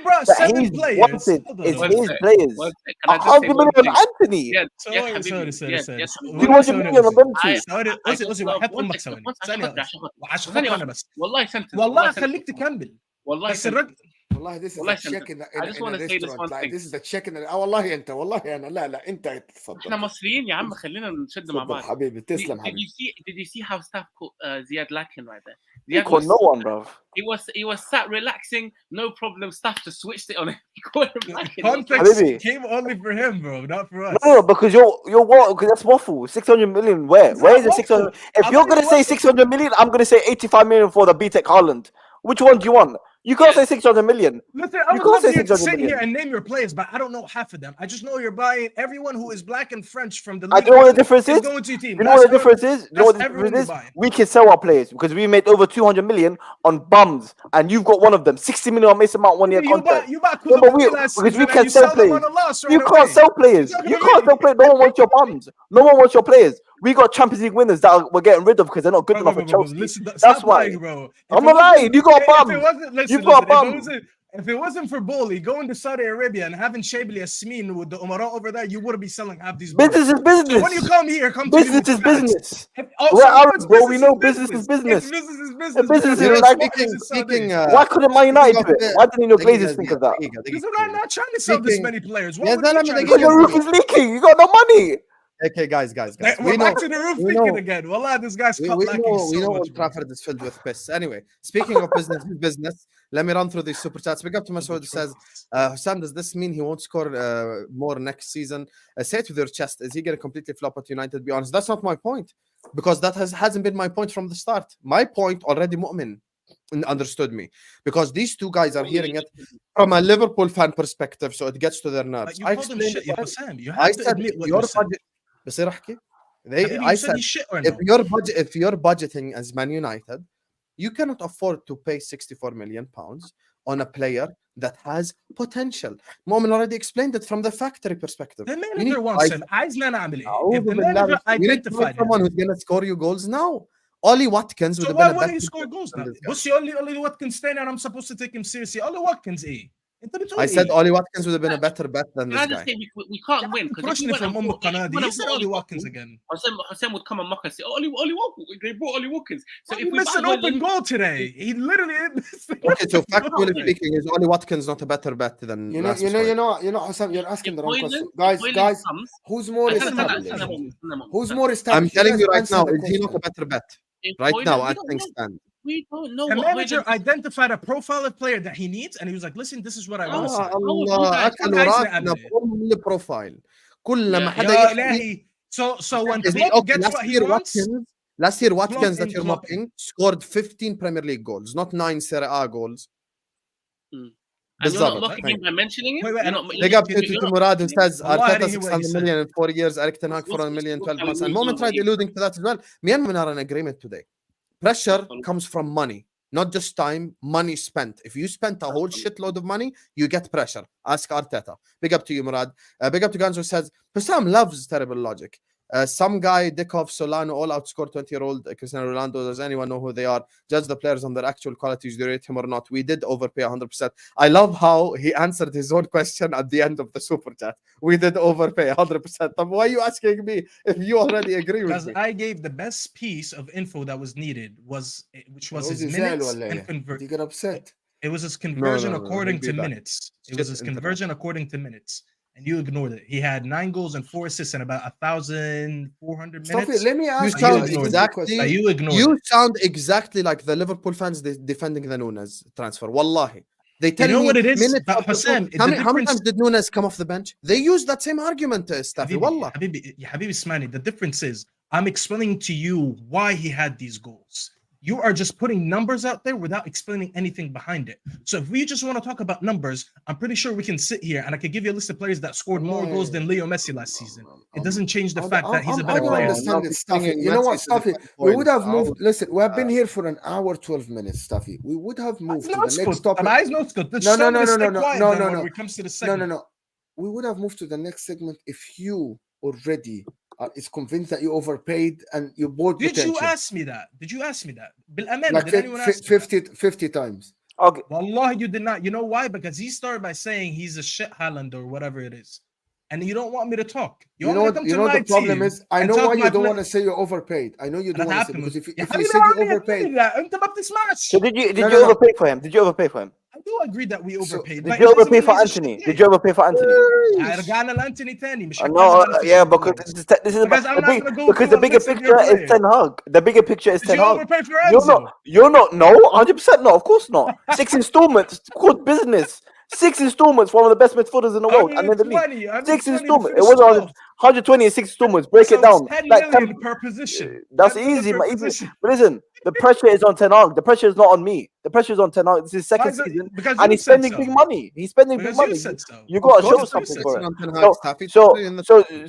It's his players. 100 million on Anthony. 200 million on them والله خليك تكمل. والله this is a check in a restaurant. Like this is a check in a والله انت والله انا لا انت تفضل. احنا مصريين يا عم خلينا نشد مع بعض. حبيبي تسلم حبيبي. Did you see how staff caught Ziad lacking right there? He caught no one, bro. He was sat relaxing, no problem. Staff just switched it on him. He caught him lacking. Context came only for him, bro, not for us. No, because you're what? Because that's waffle. 600 million. Where is the 600? If you're gonna say 600 million, I'm gonna say 85 million for the B-Tech Haaland. Which one do you want? You can't say 600 million. Listen, I You would can't love say you to 600 sit million. here and name your players, but I don't know half of them. I just know you're buying everyone who is black and French from the league. I don't know what the difference is. Going to your team. You know what the difference is? You know what the difference is? Buying. We can sell our players because we made over 200 million on bums, and you've got one of them. 60 million on Mason Mount 1 year contract. You bought Yeah, but because we can sell players. You can't sell players. You can't sell players. No one wants your bums. No one wants your players. We got Champions League winners that we're getting rid of because they're not good enough for Chelsea. Listen, That's why. lying, bro. I'm not lying. You got bums. You got bums. If it wasn't for Bowley going to Saudi Arabia and having Shabli Yasmin with the Umara over there, you wouldn't be selling half these. Business is business. So when you come here, business is business. We're Arabs, bro. We know business is business. Business is business. Business is like speaking. Why couldn't Man United do it? Why didn't your Glazers think of that? Because we're not trying to sell this many players. Because your roof is leaking. You got no money. Okay, guys. We're back to the roof leaking again. Wallah, this guy's caught lacking so much. We know Old Trafford is filled with piss. Anyway, speaking of business, let me run through these super chats. Big up to Masoud, says, Sam, does this mean he won't score more next season? Say it with your chest. Is he going to completely flop at United? Be honest, that's not my point. Because that hasn't been my point from the start. My point already, Mu'min understood me. Because these two guys are hearing it from a Liverpool fan perspective, so it gets to their nerves. I explained it. Sam, you have to admit what you said. بصير احكي I said if you're budgeting as Man United, you cannot afford to pay 64 million pounds on a player that has potential. Momin already explained it from the factory perspective. The manager wants him. If the manager identified someone who's going to score you goals now. Ollie Watkins would have been a better. Why he score goals now? What's Ollie Watkins staying and I'm supposed to take him seriously? Ollie Watkins, I said Ollie Watkins would have been a better bet than this guy. We can't win because he said Ollie Watkins again. Hassan would come and mock and say, Ollie Watkins. They brought Ollie Watkins. So if we missed an open goal today, he literally. Okay, so factually speaking, is Ollie Watkins not a better bet than you know, Hassan, you're asking the wrong question, guys. Who's more established? Who's more established? I'm telling you right now, is he not a better bet? Right now, I think stand. We don't know. The manager identified a profile of player that he needs, and he was like, "Listen, this is what I want to see." الله profile. So when Klopp gets what he wants. Last year, Watkins that you're mocking scored 15 Premier League goals, not 9 Serie A goals. And you're not mocking him by mentioning it? Big up to Murad, who says Arteta 600 million in 4 years, Eric Ten Hag 400 million in 12 months. And Moment tried alluding to that as well. Me and Momin are in agreement today. Pressure comes from money, not just time, money spent. If you spent a whole shitload of money, you get pressure. Ask Arteta. Big up to you, Murad. Big up to Ganzo, says, Hussam loves terrible logic. Some guy, Dickov, Solano, all outscored 20-year-old Cristiano Ronaldo. Does anyone know who they are? Judge the players on their actual qualities. Do you rate him or not? We did overpay 100%. I love how he answered his own question at the end of the super chat. We did overpay 100%. Why are you asking me if you already agree with me? Because I gave the best piece of info that was needed, which was his minutes and conversion. You get upset. It was his conversion according to minutes. It was his conversion according to minutes. And you ignored it. He had 9 goals and 4 assists in about 1,400 minutes. Let me ask you sound exactly like the Liverpool fans defending the Nunez transfer. Wallahi. They tell me what it is. Hassan, how many times did Nunez come off the bench? They use that same argument, Staffy. Wallah. Habibi Ismani, the difference is I'm explaining to you why he had these goals. You are just putting numbers out there without explaining anything behind it. So if we just want to talk about numbers, I'm pretty sure we can sit here and I could give you a list of players that scored more goals than Leo Messi last season. It doesn't change the fact that he's a better player. You know what, Staffy? We would have moved. Listen, we have been here for an hour, 12 minutes, Staffy. We would have moved to the next topic. No. We would have moved to the next segment if you already is convinced that you overpaid and you bought potential. Did you ask me that? Like did anyone ask 50 times. Okay. Wallah, you did not. You know why? Because he started by saying he's a shit Haaland or whatever it is. And you don't want me to talk. You know the problem is, I know why you don't want to say you overpaid. I know you don't want to say, because if you said you overpaid. So did you overpay for him? Did you overpay for him? I do agree that we overpaid. Did you overpay for Anthony? Did you overpay for Anthony? No, yeah, because this is because the bigger picture is Ten Hag. The bigger picture is Ten Hag. You're not. No, 100% not. Of course not. 6 installments. Called business. 6 installments for one of the best midfielders in the world, and then the league. 6 installments. It wasn't 120 and 6 installments. Break it down. 10 Like, million per position. that's 10 million easy, per man. Easy. position. But listen, the pressure is on Ten Hag. The pressure is not on me. The pressure is on Ten Hag. This is his second season, and he's spending big money. He's spending big money. You got to show something for it.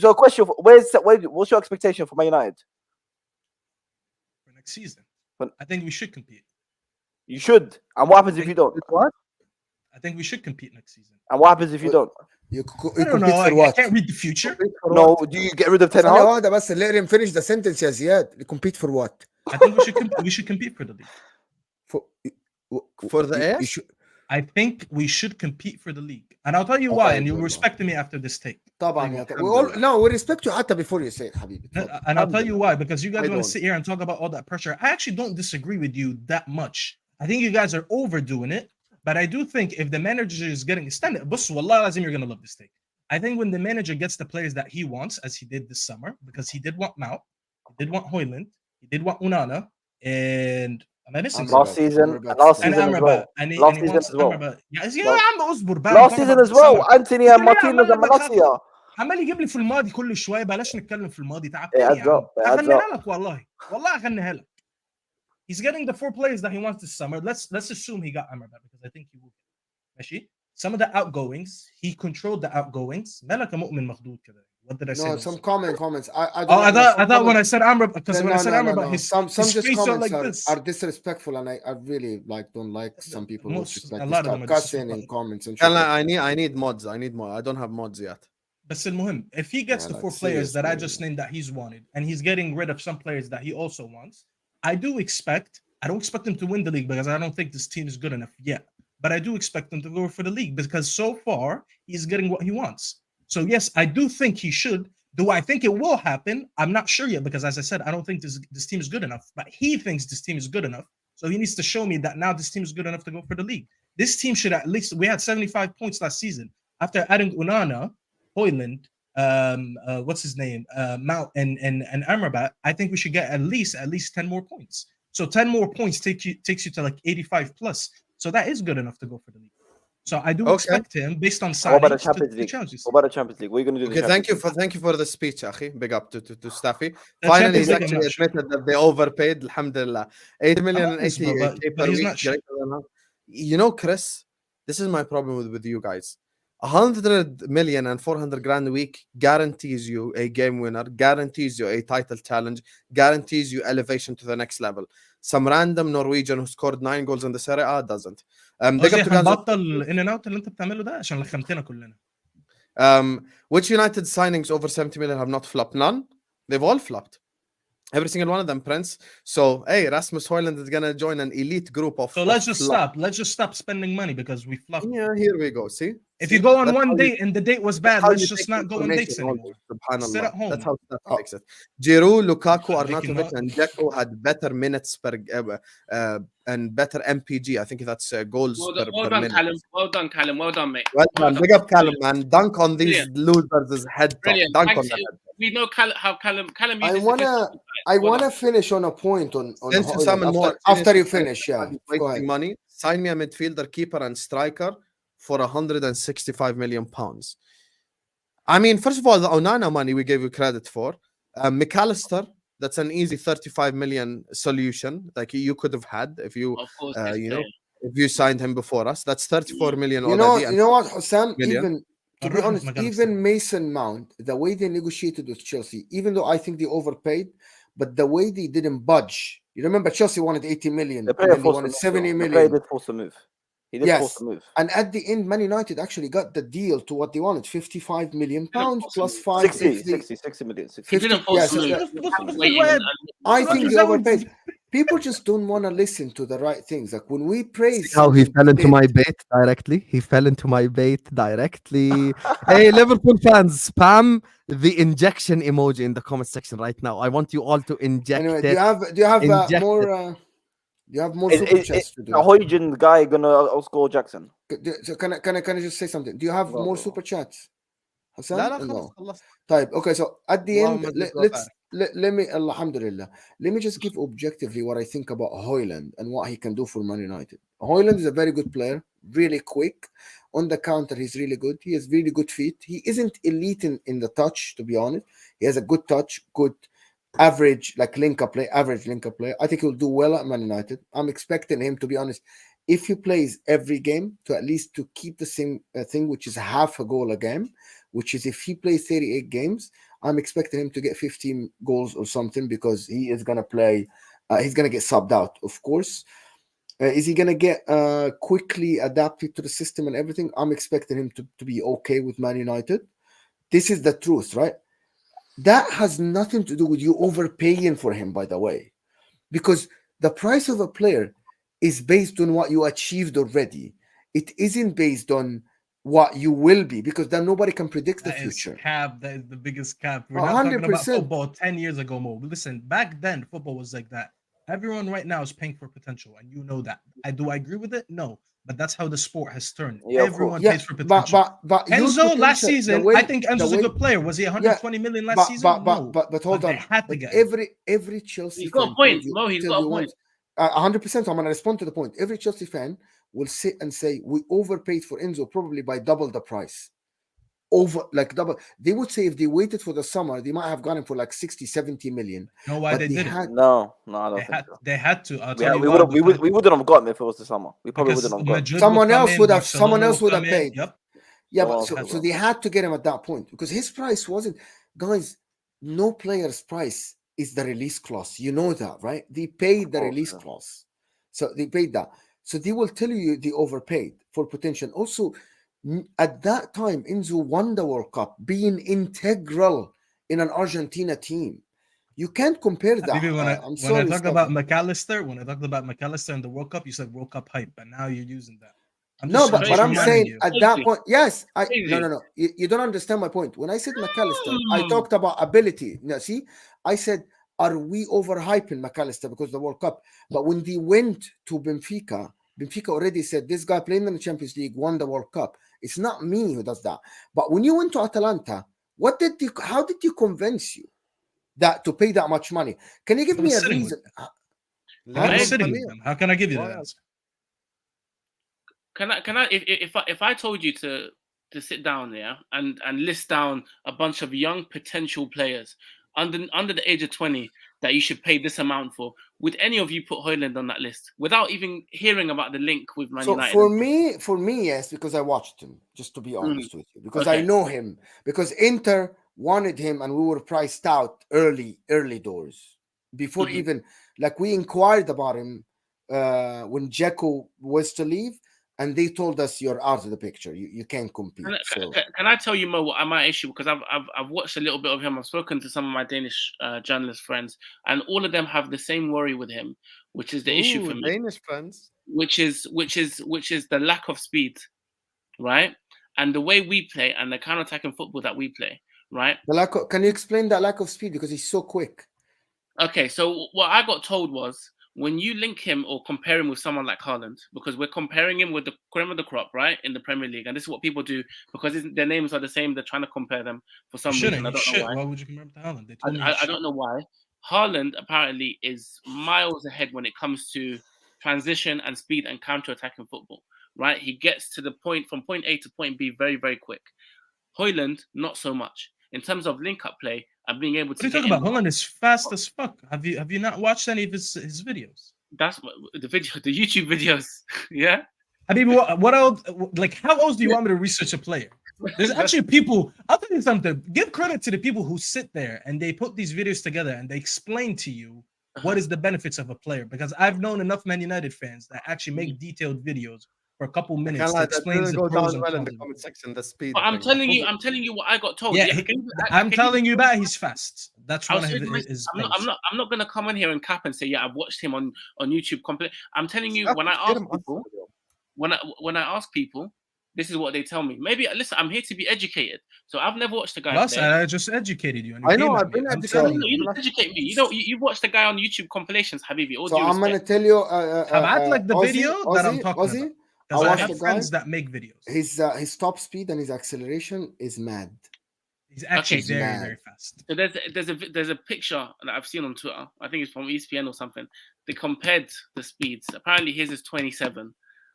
So, question: what's your expectation for Man United for next season? I think we should compete. You should. And what happens if you don't? What? I think we should compete next season. And what happens if you don't? You I don't know. I can't read the future. No, do you get rid of Ten Hag? بس let him finish the sentence يا زياد. Compete for what? I think we should compete for the league. For the air? I think we should compete for the league. And I'll tell you why, and you'll respect me after this take. No, we respect you حتى before you say it, حبيبي. And I'll tell you why, because you guys want to sit here and talk about all that pressure. I actually don't disagree with you that much. I think you guys are overdoing it, but I do think if the manager is getting extended, بص والله لازم you're going to love this take. I think when the manager gets the players that he wants, as he did this summer, because he did want Mount, he did want Hojlund, he did want Onana, and last season as well. Last season as well. Anthony and Martinez and Malacia. عمال يجيب لي في الماضي كل شويه بلاش نتكلم في الماضي تعبتني اغنيها لك والله اغنيها لك. He's getting the 4 players that he wants this summer. Let's assume he got Amrabat because I think he will. ماشي. Some of the outgoings, he controlled the outgoings. مالك مؤمن مخدود كده. What did I say? No, some comments. I thought when I said Amrabat, because when I said Amrabat, his just comments like this. are disrespectful, and I really don't like some people who just like start cussing in comments and shit. I need mods. I don't have mods yet. But المهم, if he gets the 4 players that I just named that he's wanted, and he's getting rid of some players that he also wants, I don't expect him to win the league because I don't think this team is good enough yet. But I do expect him to go for the league because so far he's getting what he wants. So yes, I do think he should. Do I think it will happen? I'm not sure yet because, as I said, I don't think this team is good enough. But he thinks this team is good enough. So he needs to show me that now this team is good enough to go for the league. This team should at least, we had 75 points last season. After adding Onana, Hojlund, what's his name, Mount and Amrabat, I think we should get at least 10 more points. So 10 more points takes you to like 85 plus. So that is good enough to go for the league. So I do expect him based on signings. What about the Champions League? What about the Champions League? What are you going to do? Okay, thank you for the speech, Akhi. Big up to Staffy. Finally, he's actually admitted that they overpaid. Alhamdulillah, 8 million and 80K per week. You know, Chris, this is my problem with you guys. 100 million and 400 grand a week guarantees you a game winner, guarantees you a title challenge, guarantees you elevation to the next level. Some random Norwegian who scored 9 goals in the Serie A doesn't. هنبطل in and out اللي انت بتعمله ده عشان لخمتنا كلنا. Which United signings over 70 million have not flopped? None. They've all flopped. Every single one of them, Prince. So, hey, Rasmus Hojlund is going to join an elite group of... So let's just stop. Let's just stop spending money because we flopped. Yeah, here we go. See? If you go on one date and the date was bad, let's just not go on dates anymore. Sit at home. That's how stuff makes it. Giroud, Lukaku, Arnautovic, and Dzeko had better minutes per and better MPG. I think that's goals per minute. Callum. Well done, Well done, mate. Well done. Big up Callum, man. Dunk on these losers' head top. Dunk on the head. We know Callum I wanna finish on a point on after you finish. Yeah, wasting money. Sign me a midfielder, keeper, and striker for 165 million pounds. I mean, first of all, the Onana money we gave you credit for. McAllister, that's an easy 35 million solution like you could have had if you if you signed him before us. That's 34 million already. You know what, Hussam? Even to be honest, even Mason Mount, the way they negotiated with Chelsea, even though I think they overpaid, but the way they didn't budge. You remember Chelsea wanted 80 million, and they wanted 70 million. He did force the move. And at the end, Man United actually got the deal to what they wanted, 55 million pounds plus 60 million. 50, I think they overpaid. People just don't want to listen to the right things. Like when we praise... How he fell into my bait directly. Hey, Liverpool fans, spam the injection emoji in the comment section right now. I want you all to inject it. Do you have more... You have more super chats to do. A Hojlund guy gonna outscore Jackson. So can I just say something? Do you have more super chats? Hassan? No. Type. Okay, so at the end, let me, alhamdulillah, let me just give objectively what I think about Hojlund and what he can do for Man United. Hojlund is a very good player, really quick. On the counter, he's really good. He has really good feet. He isn't elite in the touch, to be honest. He has a good touch, good average, like link-up play, average link-up play. I think he'll do well at Man United. I'm expecting him, to be honest, if he plays every game, to at least to keep the same thing, which is half a goal a game, which is if he plays 38 games, I'm expecting him to get 15 goals or something, because he is going to play, he's going to get subbed out, of course. Is he going to get quickly adapted to the system and everything? I'm expecting him to be okay with Man United. This is the truth, right? That has nothing to do with you overpaying for him, by the way, because the price of a player is based on what you achieved already. It isn't based on what you will be, because then nobody can predict the future. That is the biggest cap. We're not talking about football 10 years ago, Mo. Listen, back then, football was like that. Everyone right now is paying for potential, and you know that. Do I agree with it? No. But that's how the sport has turned. Yeah, everyone pays for potential. But Enzo last season, I think Enzo's a good player. Was he 120 million last season? No. But hold on. Every Chelsea he's got a point. No, he's got a point. 100%. I'm going to respond to the point. Every Chelsea fan will sit and say, we overpaid for Enzo probably by double the price. Double. They would say if they waited for the summer, they might have gone in for like 60, 70 million. You know why they didn't? No, I don't think so. They had to. We wouldn't have gotten him if it was the summer. We probably wouldn't have gotten him. Someone else would have paid. Yep. Yeah, but so they had to get him at that point, because his price wasn't, guys, no player's price is the release clause. You know that, right? They paid the release clause. So they paid that. So they will tell you they overpaid for potential. Also, at that time, Enzo won the World Cup, being integral in an Argentina team. You can't compare that. When I talked about McAllister in the World Cup, you said World Cup hype, but now you're using that. But I'm saying at that point, yes, no. You don't understand my point. When I said McAllister, I talked about ability. Now, see, I said, are we overhyping McAllister because of the World Cup? But when they went to Benfica already said, this guy playing in the Champions League won the World Cup. It's not me who does that. But when you went to Atalanta, how did you convince you that to pay that much money? Can you give me a reason? How can I give you that answer? Can I if I told you to sit down there and list down a bunch of young potential players under the age of 20 that you should pay this amount for, would any of you put Hojlund on that list without even hearing about the link with Man United? For me, yes, because I watched him, just to be honest with you, because I know him, because Inter wanted him and we were priced out early doors before even, like, we inquired about him when Dzeko was to leave, and they told us you're out of the picture. You can't compete. Can I tell you, Mo, what my issue? Because I've watched a little bit of him. I've spoken to some of my Danish journalist friends, and all of them have the same worry with him, which is the issue for me. Danish friends. Which is the lack of speed, right? And the way we play and the counter-attacking football that we play, right? Can you explain that lack of speed, because he's so quick? Okay, so what I got told was, when you link him or compare him with someone like Haaland, because we're comparing him with the cream of the crop, right, in the Premier League, and this is what people do because their names are the same. They're trying to compare them for some reason. I don't know why. Why would you compare him to Haaland? I don't know why. Haaland apparently is miles ahead when it comes to transition and speed and counter-attacking football, right? He gets to the point from point A to point B very, very quick. Hojlund, not so much. In terms of link-up play and being able to. What are you talking about? Hojlund is fast as fuck. Have you not watched any of his videos? That's the YouTube videos. Yeah. I mean, what else? Like, how else do you want me to research a player? There's actually people. I'll tell you something. Give credit to the people who sit there and they put these videos together and they explain to you what is the benefits of a player. Because I've known enough Man United fans that actually make detailed videos for a couple minutes to explain the pros and cons. In the comment section, the speed. But I'm telling you what I got told. Yeah, I'm telling you that he's fast. That's one of his. I'm not gonna come in here and cap and say, yeah, I've watched him on YouTube. I'm telling you, when I ask people, this is what they tell me. Maybe listen, I'm here to be educated, so I've never watched a guy. Plus, I just educated you. I know. I've been educated. You didn't educate me. You've watched a guy on YouTube compilations, Habibi. So I'm gonna tell you. I've like the video that I'm talking about. I have friends that make videos. His top speed and his acceleration is mad. He's actually Okay, very, very fast. So there's a picture that I've seen on Twitter. I think it's from ESPN or something. They compared the speeds. Apparently, his is 27,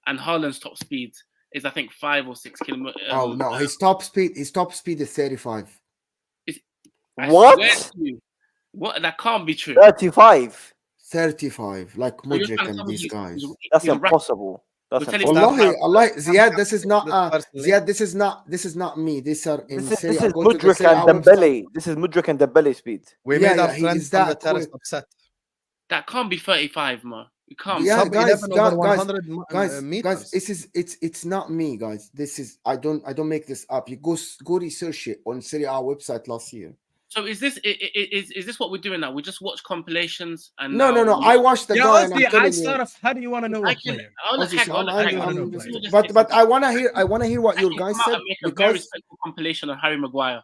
and Haaland's top speed is I think 5 or 6 kilometers. Oh no, his top speed is 35. What? What? That can't be true. 35. 35, like So you're Mudrik trying to and tell me these guys. That's he's rapid. impossible. That's You're telling impossible. me- Wallahi, Ziyad, this is not personally. Ziyad, this is not me. These are in This Serie is A. Go to the Mudrik Serie A and website. Dembele. This is Mudrik and Dembele speed. We Yeah, made our yeah, he friends is from the that terrace quick. upset. That can't be 35, man. You can't. Yeah, Sub guys, 11 over guys, 100 guys, meters. this is it's not me, guys. This is I don't make this up. You go research it on Serie A website last year. So is this what we're doing now? We just watch compilations and No. I watched the Yeah, guy and I'm honestly, I telling start you. off. How do you want to know I what can. player? Obviously, I'm- but I want to hear what your guys said Make a very because respectful compilation of Harry Maguire,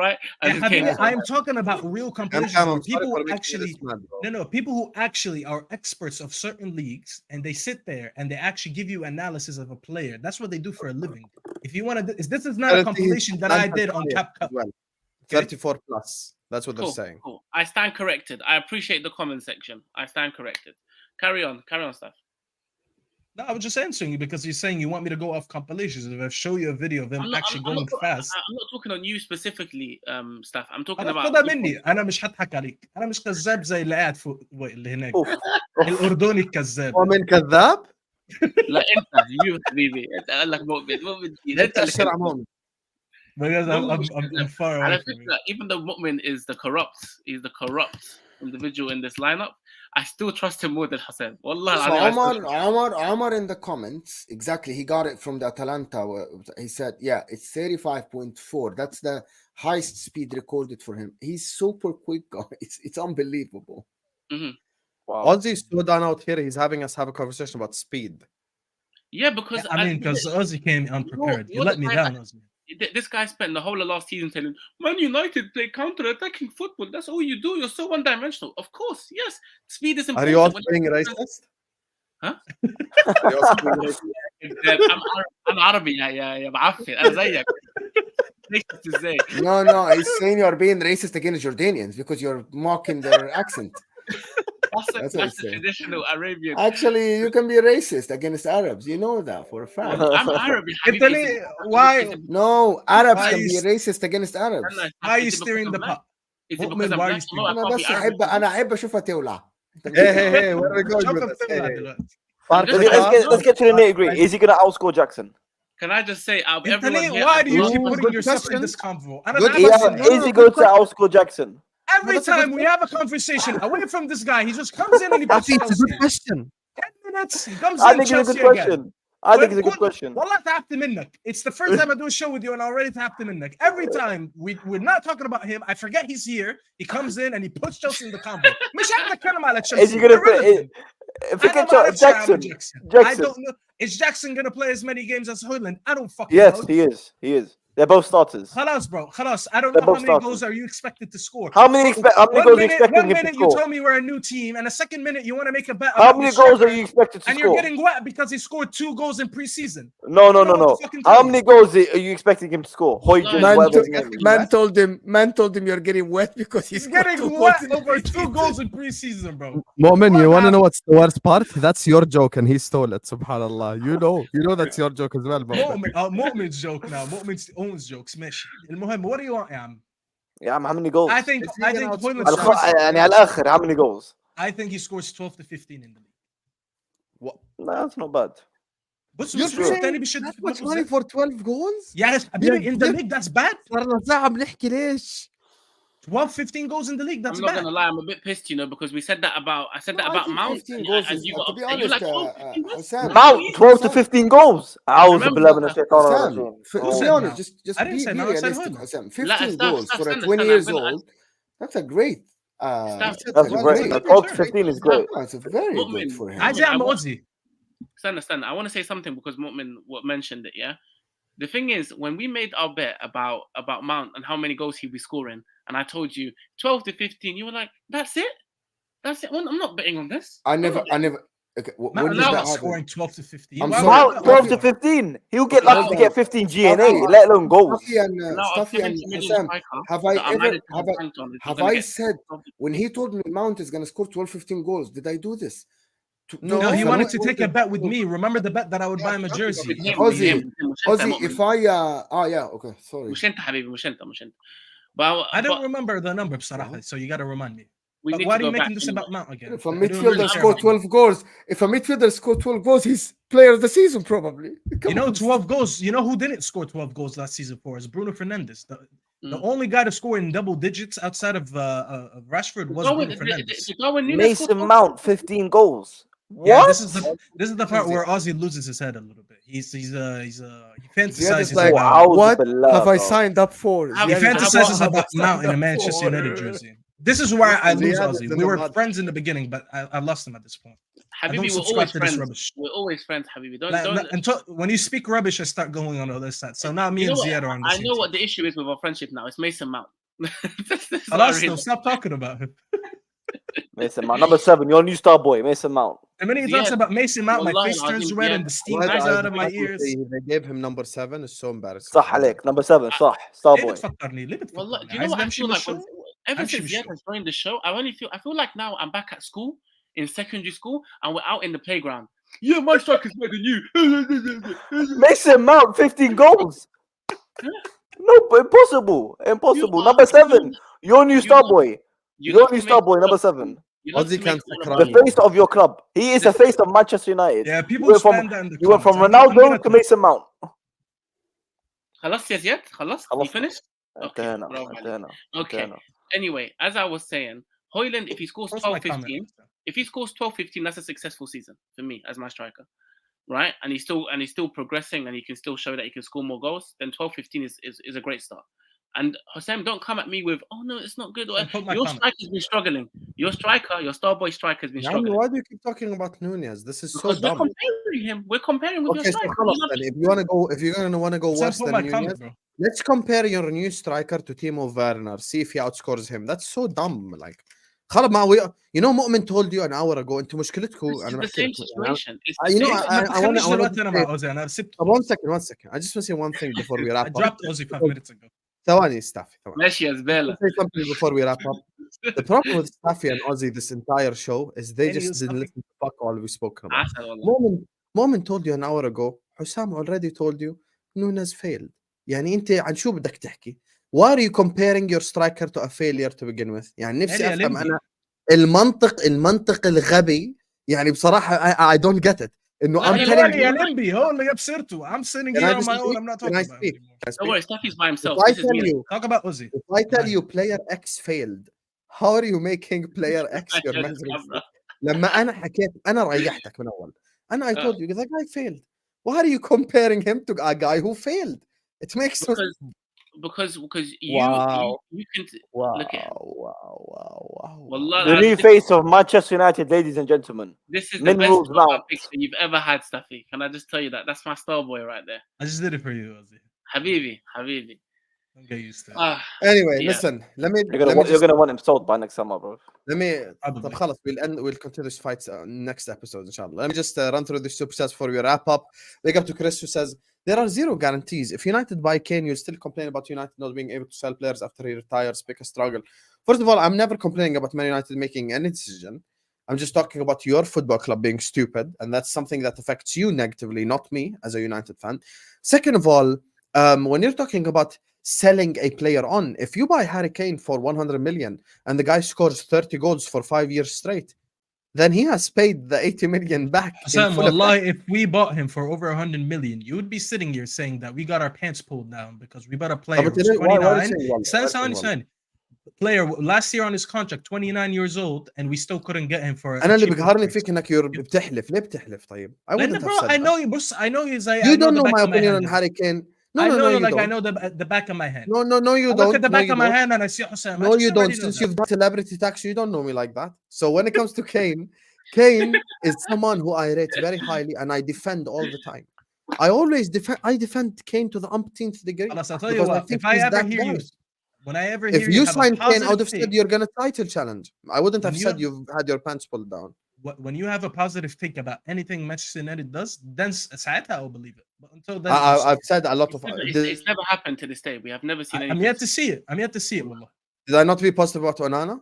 right? Yeah, And just came Habibi, out. I'm talking about real compilations I'm where sorry people for making actually this mad, bro. no, people who actually are experts of certain leagues and they sit there and they actually give you analysis of a player. That's what they do for a living. If you want to, this is not a compilation that I did on Cap Cup. Well, 34 plus. That's what they're Cool, saying. cool. I stand corrected. I appreciate the comment section. I stand corrected. Carry on, stuff. No, I was just answering you because you're saying you want me to go off compilations. If I show you a video of him actually going fast. I'm not talking on you specifically, stuff. I'm talking أنا about. خدها مني أنا مش هضحك عليك أنا مش كذاب زي اللي قاعد فوق اللي هناك أوف. الأردني الكذاب ومن كذاب؟ لا انت يو حبيبي انت قال لك مؤمن انت اشرع مؤمن. because I'm far away from you. Even though Mu'min is the corrupt individual in this lineup, I still trust him more than Hassan. Wallah, so Omar in the comments, exactly, he got it from the Atalanta. He said, yeah, it's 35.4. That's the highest speed recorded for him. He's super quick, guys. It's unbelievable. Mm-hmm. Wow. Ozzy stood down out here. He's having us have a conversation about speed. Yeah, because because Ozzy came unprepared. You let me down, Ozzy. This guy spent the whole of last season telling Man United play counter-attacking football. That's all you do. You're so one-dimensional. Of course, yes. Speed is important. Are you also being racist? Huh? Are you also being racist? I'm Arabi. Yeah. بعفن. أنا زيك. Racist ازاي? No, he's saying you're being racist against Jordanians because you're mocking their accent. That's the traditional Arabian. Actually, you can be racist against Arabs. You know that for a fact. I'm Arabic. Why? No, Arabs can be racist against Arabs. Why are you steering the pot? Is it because I'm black? No, I أنا can't بس be Arabic. أحب أشوفها تولع. Hey, where are we going with this? Let's get to the nitty-gritty. Is he going to outscore Jackson? Can I just say, out of everyone here, why do you keep Ooh, putting good yourself in question. this convo? Is he going to outscore Jackson? Every time we have a conversation away from this guy, he just comes in and he puts It's a Chelsea. good question. 10 minutes, he comes I in think it's a Chelsea good question. again. I think it's a good question. والله تعبت منك. It's the first time I do a show with you and I already tapped منك. Every time we're not talking about him, I forget he's here. He comes in and he puts Chelsea in the combo. مش هنتكلم على Chelsea. Is he going to play? Forget Jackson. I don't know. Is Jackson going to play as many games as Hojlund? I don't fucking Yes, know. he is. They're both starters. خلاص, bro. خلاص. I don't know how many goals are you expected to score. How many goals are you expecting him to score? 1 minute you told me we're a new team, and the second minute you want to make a bet. How many goals are you expected to score? And you're getting wet because he scored 2 goals in preseason. No. How many goals are you expecting him to score? Man told him you're getting wet because he's getting wet over 2 goals in preseason, bro. Mu'min, you want to know what's the worst part? That's your joke and he stole it. Subhanallah. You know that's your joke as well, bro. Mu'min's joke now. Mu'min's own jokes. ماشي. المهم, what do you want, يا عم? How many goals? I think Hojlund يعني على الآخر, how many goals? I think he scores 12 to 15 in the league. What? No, that's not bad. بص You're بص تاني That's much money for 12 goals? Yes, حبيبي, in the league that's bad. صرنا ساعة بنحكي ليش 12, 15 goals in the league, that's I'm not bad. gonna lie, I'm a bit pissed, because we said that about Mount. 15 goals and is, you to got, be and you're honest, like, Mount 12 to 15 goals. أعوذ بالله من الشيطان الرجيم. to be honest, just I didn't be say Mount, I said realistic. Hojlund. 15 goals for a 20 years old. That's a great. That's great. 12 to 15 is great. It's very good for him. عايز يعمل Ozzy. Stand. I want to say something because Mu'min mentioned it. Yeah, the thing is, when we made our bet about Mount and how many goals he'd be scoring, and I told you 12 to 15, you were like, "That's it. Well, I'm not betting on this." Okay, Mount when did that not happen? scoring 12 to 15. I'm Why sorry. would Mount that 12 to happen? 15. He'll get lucky Hold to on. get 15 GNA, let alone goals. Stuffy and Now, a Stuffy and 70 million Hassan, striker have I that I'm ever added to the bank on is not have gonna I get said 12 to when he told me Mount is gonna score 12, 15 goals? Did I do this? No, No, he Salah wanted to was take a bet with me. Remember the bet that I would buy him a jersey? with him, Ozzy, مش انت Ozzy, مؤمن. if I yeah, okay, sorry. مش انت حبيبي مش انت. But I don't remember the number, بصراحة, so you got to remind me. we But need why to are you go back making this anyway. about Mount again? If a I don't midfielder really care score about Mount. 12 goals, if a midfielder score 12 goals, he's player of the season probably. You know, 12 goals. You know who didn't score 12 goals last season for us? Bruno Fernandes. The only guy to score in double digits outside of Rashford was Bruno Fernandes. Mason Mount 15 goals. What? Yeah, this is the part where Ozzy loses his head a little bit. He fantasizes like, about what have I bro. signed up for? he Ziad fantasizes have I about Mount in a signed up Manchester for? United jersey. This is where I lose Ziad is Ozzy. in We the were mud. friends in the beginning, but I lost him at this point. I don't Habibi, we're subscribe always to this friends. rubbish. We're always friends, Habibi. Don't. Until when you speak rubbish, I start going on the other side. So now me and Ziad are on the same I know team. what the issue is with our friendship now. It's Mason Mount. Stop talking about him. Mason Mount, number 7, your new star boy, Mason Mount. The minute he talks about Mason Mount, my face turns red and the steam Why comes the- out of my ears. They gave him number 7. It's so embarrassing. صح عليك, number 7, صح, star boy. Well, do you know what I feel like? Ever since Ziad has joined the show, I feel like now I'm back at school, in secondary school, and we're out in the playground. Yeah, my striker's better than you. Mason Mount, 15 goals. No, but impossible. Number 7, your new star boy. Your new star boy, number 7. The face of your club. He is the face of Manchester United. Yeah, people you went from Ronaldo to Mason Mount. خلاص يا زياد خلاص you finished انتهينا. Okay. Anyway, as I was saying, Hojlund, if he scores 12-15, that's a successful season for me as my striker, right? And he's still progressing, and he can still show that he can score more goals. Then 12-15 is a great start. And Hossein, don't come at me with, oh no, it's not good. Your striker's been struggling. Your star boy striker has been struggling. Why do you keep talking about Nunez? This is because so dumb. We're comparing with your striker. If you're gonna want to go worse than Nunez, let's compare your new striker to Timo Werner. See if he outscores him. That's so dumb. Like, you know, Mu'min told you an hour ago. Into مشكلتكم. It's the same situation. You know, I want to. One second. I just want to say one thing before we wrap up. I dropped Ozzy 5 minutes ago. ثواني Staffy. ماشي يا زبالة. Say something before we wrap up. The problem with Staffy and Ozzy this entire show is they just didn't listen to fuck all we spoke about. Moment told you an hour ago. Hussam already told you Nunez failed. يعني أنت عن شو بدك تحكي? Why are you comparing your striker to a failure to begin with? يعني نفسي أفهم أنا المنطق الغبي يعني بصراحة I don't get it. إنه I'm telling you. يا لمبي هو اللي جاب سيرته. I'm sitting here on my own. I'm not talking about it. Don't worry, Staffy's by himself. Talk about Ozzy. If I tell you player X failed, how are you making player X your measuring? لما أنا ريحتك من أول. I told you the guy failed. Why are you comparing him to a guy who failed? It makes because you can look at wow. The new face of Manchester United, ladies and gentlemen. This is the best picture you've ever had, Staffy. Can I just tell you that? That's my star boy right there. I just did it for you, Ozzy. Habibi. Don't get used to it. Anyway, listen. You're gonna want him sold by next summer, bro. We'll continue this fight next episode, inshallah. Let me just run through the super chats before we wrap up. Big up to Chris who says there are zero guarantees. If United buy Kane, you'll still complain about United not being able to sell players after he retires. Pick a struggle. First of all, I'm never complaining about Man United making any decision. I'm just talking about your football club being stupid, and that's something that affects you negatively, not me as a United fan. Second of all, when you're talking about selling a player on, if you buy Harry Kane for 100 million and the guy scores 30 goals for 5 years straight, then he has paid the 80 million back. Wallahi, if we bought him for over 100 million, you would be sitting here saying that we got our pants pulled down because we bought a player who's 29. Player last year on his contract, 29 years old, and we still couldn't get him for. أنا اللي بيقهرني فيك إنك بتحلف. ليه بتحلف طيب? I wouldn't have said that. I know he's like. You don't know my opinion on Harry Kane. No, I know the back of my hand. No, you don't. Look at the back of my hand and I see Hossein. No, you don't. Since you've done celebrity tax, you don't know me like that. So when it comes to Kane, Kane is someone who I rate very highly and I defend all the time. I always defend Kane to the umpteenth degree. I'll tell you what, if I ever hear you, if you sign Kane, I would have said you're gonna title challenge. I wouldn't have said you've had your pants pulled down. when you have a positive take about anything Manchester United does, then ساعتها I'll believe it. But until then, I've said a lot of. It's never happened to this day. We have never seen anything. I'm yet to see it. والله. Did I not be positive about Onana?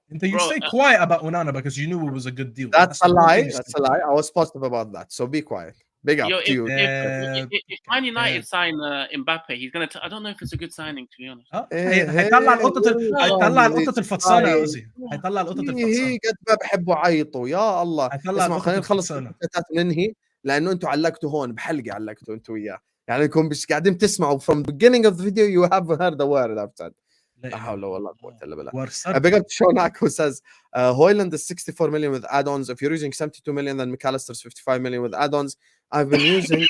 You stay quiet about Onana because you knew it was a good deal. That's a lie. That's a lie. I was positive about that. So be quiet. Big up to you. If Man United sign Mbappe, he's gonna. I don't know if it's a good signing, to be honest. هيطلع القطة الفطسانة يا أوزي. هيطلع القطة الفطسانة. هي قد ما بحبوا عيطوا يا الله. اسمعوا خلينا نخلص الكتات ننهي لأنه أنتوا علقتوا هون بحلقة علقتوا أنتوا وياه. يعني انكم مش قاعدين تسمعوا from the beginning of the video you have heard the word I've said. لا حول ولا قوة إلا بالله. Big up to Shonak who says Hojlund is 64 million with add-ons. If you're using 72 million, then McAllister's 55 million with add-ons. I've been using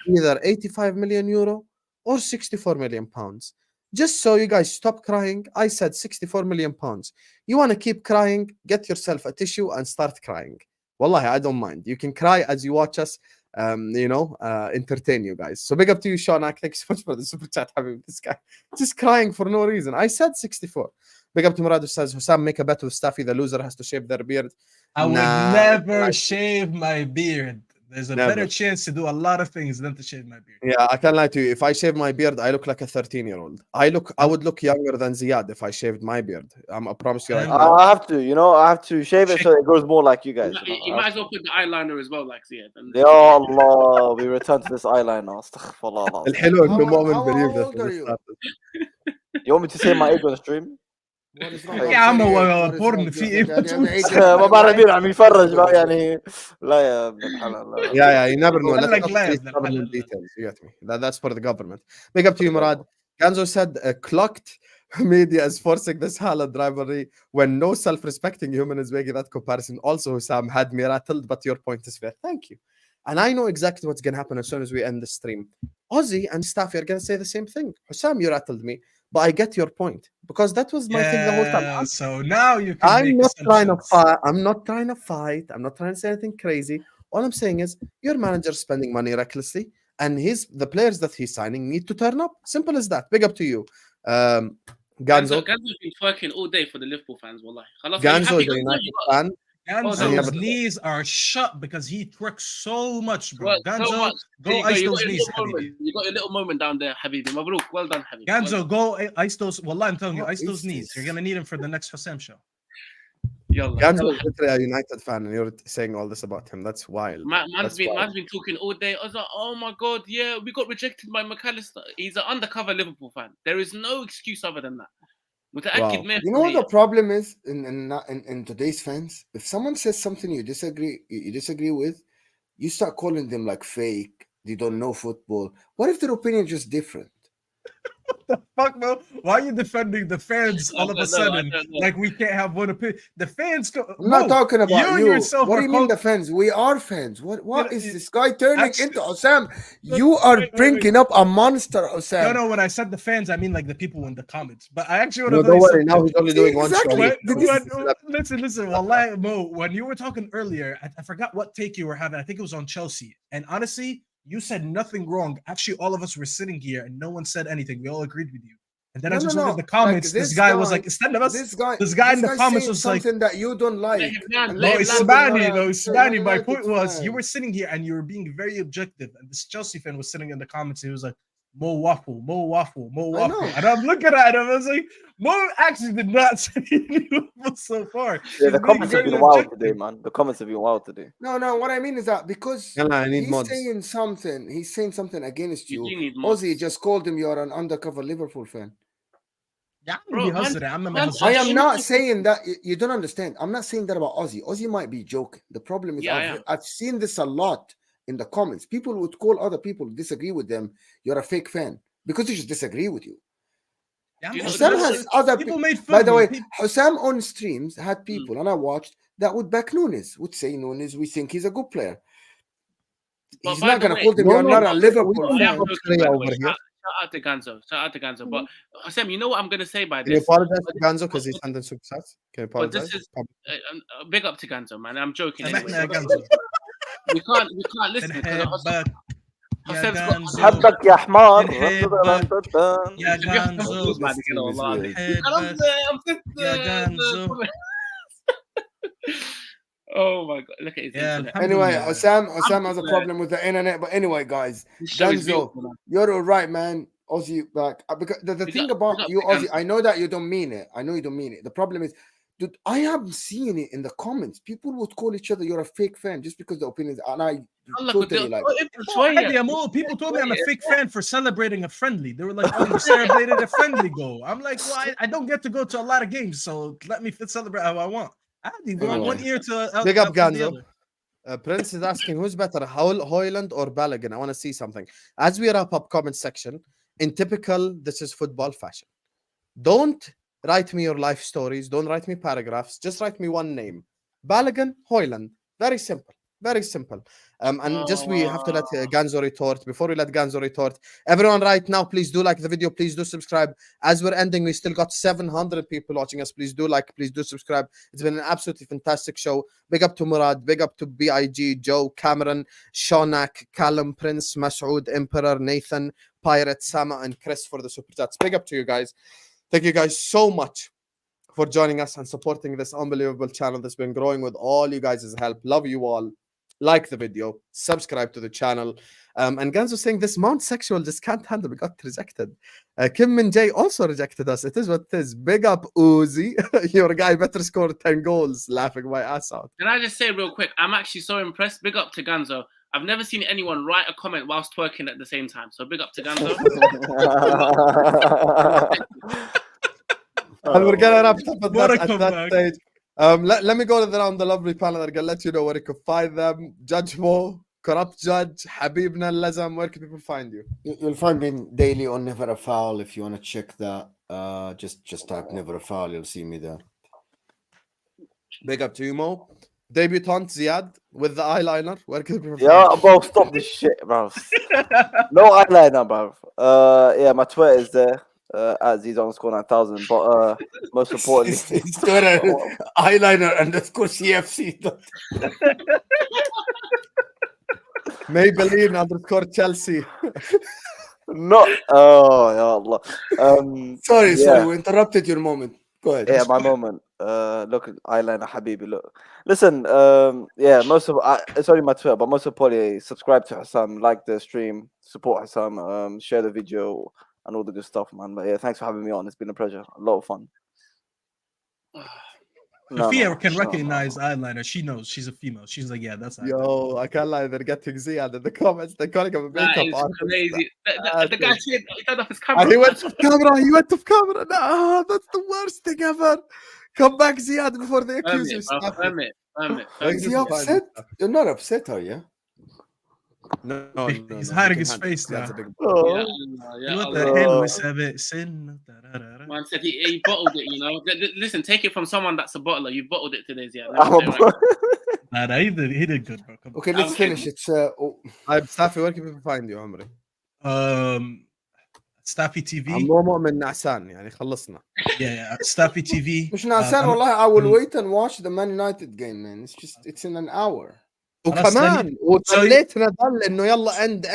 either 85 million euro or 64 million pounds. Just so you guys stop crying, I said 64 million pounds. You want to keep crying, get yourself a tissue and start crying. Wallahi, I don't mind. You can cry as you watch us. Entertain you guys. So big up to you, Shonak. Thanks so much for the super chat, Habib. This guy just crying for no reason. I said 64. Big up to Murad who says, Hussam, make a bet with Staffy. The loser has to shave their beard. I would never shave my beard. There's a better chance to do a lot of things than to shave my beard. Yeah, I can't lie to you. If I shave my beard, I look like a 13-year-old. I would look younger than Ziyad if I shaved my beard. I promise you. I have to, I have to shave it so it goes more like you guys. You might as well put the eyeliner as well, like Ziyad. Ya Allah, we return to this eyeliner. Astaghfirullah. الحلو إنه مؤمن believe How old are you? You want me to say my age on the stream? يا عم هو بورن في ايه ما بعرف مين عم يفرج بقى يعني لا يا ابن الحلال yeah you never know. Government details. You get me. That's for the government. Big up to you, Murad. Ganzo said clocked media is forcing this Haaland rivalry when no self-respecting human is making that comparison. Also, Sam had me rattled, but your point is fair. Thank you. And I know exactly what's going to happen as soon as we end the stream. Ozzy and Staffy are going to say the same thing. Hussam, you rattled me. But I get your point because that was my thing the whole time. So now you can I'm not trying to fight. I'm not trying to fight. I'm not trying to say anything crazy. All I'm saying is your manager spending money recklessly, and the players that he's signing need to turn up. Simple as that. Big up to you, Ganzo's been working all day for the Liverpool fans. Wallahi. Ganzo is a United fan. Ganzo's knees are shut because he twerks so much, bro. Ganzo, go ice those knees, Habibi. You got a little moment down there, Habibi. Mabruk, well done, Habibi. Ganzo, go ice those. Wallah, I'm telling you, ice those knees. You're gonna need him for the next Hussam show. Ganzo is literally a United fan, and you're saying all this about him. That's wild. Man's been talking all day. I was like, oh my god, yeah, we got rejected by McAllister. He's an undercover Liverpool fan. There is no excuse other than that. Wow. You know what the problem is in today's fans? If someone says something you disagree with, you start calling them like fake. They don't know football. What if their opinion is just different? What the fuck, bro? Why are you defending the fans all of a sudden? Like we can't have one opinion. The fans go. I'm not talking about you. What do you mean the fans? We are fans. What is this guy turning into Hussam? You are bringing up a monster, Hussam. No, when I said the fans, I mean like the people in the comments. But I actually want to. No, don't worry. Now he's only doing one show. Listen. Wallahi, Mo, when you were talking earlier, I forgot what take you were having. I think it was on Chelsea. And honestly, you said nothing wrong. Actually, all of us were sitting here and no one said anything. We all agreed with you. And then I just looked at the comments. Like, this guy was like, this guy in the comments was like something that you don't like. No, it's Spani. My point was you were sitting here and you were being very objective. And this Chelsea fan was sitting in the comments. He was like, Mo waffle. And I'm looking at him. I was like, Mo actually did not say anything so far. Yeah, the comments have been wild today, man. The comments have been wild today. No, what I mean is that because he's saying something against you. Ozzy just called him you're an undercover Liverpool fan. Yeah, bro, I am not saying that. You don't understand. I'm not saying that about Ozzy. Ozzy might be joking. The problem is I've seen this a lot in the comments. People would call other people who disagree with them, you're a fake fan because they just disagree with you. Hussam has other people. By the way, Hussam on streams had people, and I watched that would back Nunez, would say Nunez, we think he's a good player. He's not going to call them, you're not a Liverpool fan. Shout out to Ganzo. But Hussam, you know what I'm going to say by this? Can you apologize to Ganzo because he's under success? Can you apologize? But this is big up to Ganzo, man. I'm joking anyway. We can't listen because حبك يا حمار يا غانزو Oh my god! Look at his internet. Anyway, Osam has a glad. problem with the internet. But anyway, guys, This show is Ganzo, beautiful, man. you're all right, man. Aussie, like, because the thing about you, Aussie, I know that you don't mean it. I know you don't mean it. The problem is, dude, I am seeing it in the comments. People would call each other, "You're a fake fan," just because the opinions. And I totally like. People told me I'm a fake fan for celebrating a friendly. They were like, "Oh, you celebrated a friendly goal." I'm like, "Well, I don't get to go to a lot of games, so let me celebrate how I want." I didn't want one ear to big up Ganzo. Prince is asking who's better, Hojlund or Balogun. I want to see something. As we wrap up comment section, in typical This Is Football fashion, don't write me your life stories. Don't write me paragraphs. Just write me one name. Balogun, Hojlund. Very simple. Very simple. And just we have to let Ganzo retort. Before we let Ganzo retort, everyone right now, please do like the video. Please do subscribe. As we're ending, we still got 700 people watching us. Please do like. Please do subscribe. It's been an absolutely fantastic show. Big up to Murad. Big up to BIG, Joe, Cameron, Shonak, Callum, Prince, Masoud, Emperor, Nathan, Pirate, Sama, and Chris for the super chats. Big up to you guys. Thank you guys so much for joining us and supporting this unbelievable channel that's been growing with all you guys' help. Love you all. Like the video, subscribe to the channel. And Ganzo saying this Mount Sexual just can't handle. We got rejected. Kim Min Jae also rejected us. It is what it is. Big up Uzi. Your guy better score 10 goals. Laughing my ass out. Can I just say real quick? I'm actually so impressed. Big up to Ganzo. I've never seen anyone write a comment whilst twerking at the same time. So big up to Ganzo. And we're gonna wrap up at that stage. Let me go around the lovely panel. I'll let you know where you can find them. Judge Mo, Corrupt Judge, Habibna Lazam. Where can people find you? You'll find me daily on Never a Foul if you want to check that. Just type Never a Foul. You'll see me there. Big up to you, Mo. Debutant Ziad with the eyeliner. Where can people find you? Bro, stop this shit, bro. No eyeliner, bro. Yeah, my Twitter is there. At Z's_9000, but most importantly, it's Twitter eyeliner_CFC. Maybelline _Chelsea. No, oh ya Allah. Sorry, we interrupted your moment. Go ahead. Yeah, my moment. Look, eyeliner, Habibi. Look, listen. Yeah, it's only my Twitter, but most importantly, subscribe to Hassam, like the stream, support Hassam, share the video. And all the good stuff, man. But yeah, thanks for having me on. It's been a pleasure. A lot of fun. Sophia can recognize eyeliner. She knows she's a female. She's like, yeah, that's eyeliner. Yo, I can't lie. They're getting Ziad in the comments. They're calling him a makeup artist. Crazy. The guy said he turned off his camera. And he went off camera. No, that's the worst thing ever. Come back, Ziad, before they accuse you. Is he upset? You're not upset, are you? No, he's hiding his face now. What the hell was that? Man said he bottled it, you know. Listen, take it from someone that's a bottler. You bottled it today, yeah. Nah, he did good, bro. Okay, let's finish. It's Staffy, where can people find you, Amri? Staffy TV. مو مؤمن نعسان يعني خلصنا. Yeah, Staffy TV. مش نعسان والله. I will wait and watch the ManUtd game, man. It's in an hour. وكمان وخليتنا ضل انه يلا end.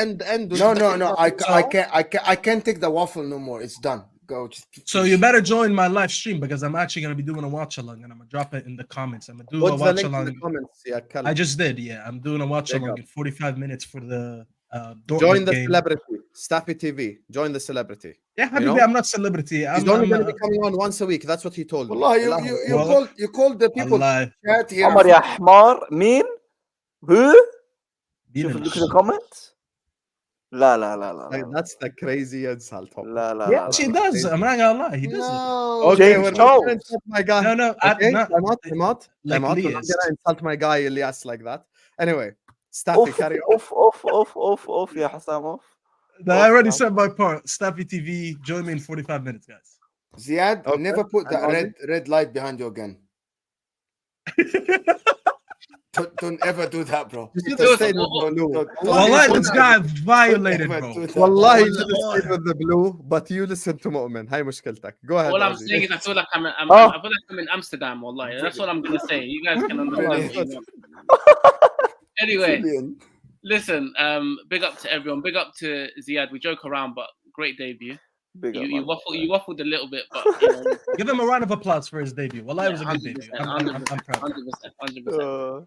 No. I can't take the waffle no more. It's done. Go. So you better join my live stream because I'm actually gonna be doing a watch along and I'm gonna drop it in the comments. I'm gonna do a watch along. I just did. Yeah, I'm doing a watch along in 45 minutes for the. Join the celebrity. Staffy TV. Join the celebrity. Yeah, Habibi, I'm not celebrity. He's only going to be coming on once a week. That's what he told me. You called the people. Chat here. Omar ya Ahmar. Mean? Who? Look at the comments. La. That's the crazy insult. La. Yeah, she does. I'm not gonna lie. He does. Okay, we're not gonna insult my guy. No. Okay? I'm out. We're not gonna insult my guy Elias like that. Anyway, Staffy, carry on. Off. Yeah, Hassam, off. I already said my part. Staffy TV. Join me in 45 minutes, guys. Ziad, never put that red light behind you again. Don't ever do that, bro. Wallahi, this guy violated, bro. Wallahi, you should have stayed with the blue, but you listen to Mu'min. Hi, mushkiltak. Go ahead. All I'm saying is I feel like I'm in Amsterdam, wallahi. That's what I'm gonna say. You guys can understand. Anyway, listen, big up to everyone. Big up to Ziad. We joke around, but great debut. You waffled a little bit, but give him a round of applause for his debut. Well, it was a good debut. I'm proud.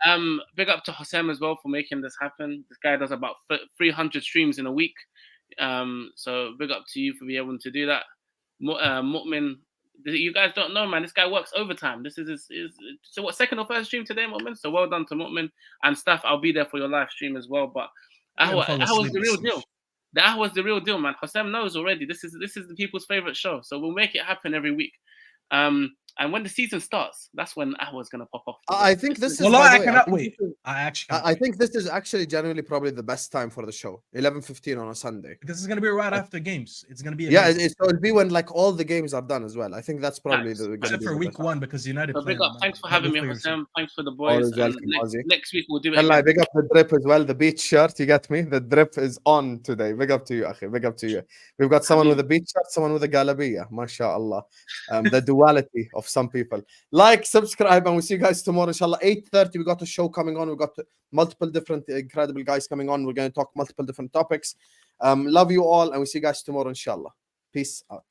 100%. Big up to Hossein as well for making this happen. This guy does about 300 streams in a week. So big up to you for being able to do that. Mu'min, you guys don't know, man. This guy works overtime. This is his so what, second or first stream today, Mu'min? So well done to Mu'min and stuff. I'll be there for your live stream as well. But Ahwa was the real deal. The Ahwa was the real deal, man. Hossein knows already. This is the people's favorite show. So we'll make it happen every week. And when the season starts, that's when Ahwa's gonna pop off. I think this is. Well, I cannot wait. I think this is actually genuinely probably the best time for the show. 11:15 on a Sunday. Because it's gonna be right after games. It's gonna be. It'll be when like all the games are done as well. I think that's probably except for week 1 because United. So big up. Thanks for having me, Hossein. Thanks for the boys. Next week we'll do it. Again. Big up the drip as well. The beach shirt, you get me. The drip is on today. Big up to you, Akhi. Big up to you. We've got someone with a beach shirt, someone with a galabiya. MashaAllah. The duality of some people. Like, subscribe, and we'll see you guys tomorrow, inshallah. 8:30, we got a show coming on. We've got multiple different incredible guys coming on. We're going to talk multiple different topics. Love you all, and we'll see you guys tomorrow, inshallah. Peace out.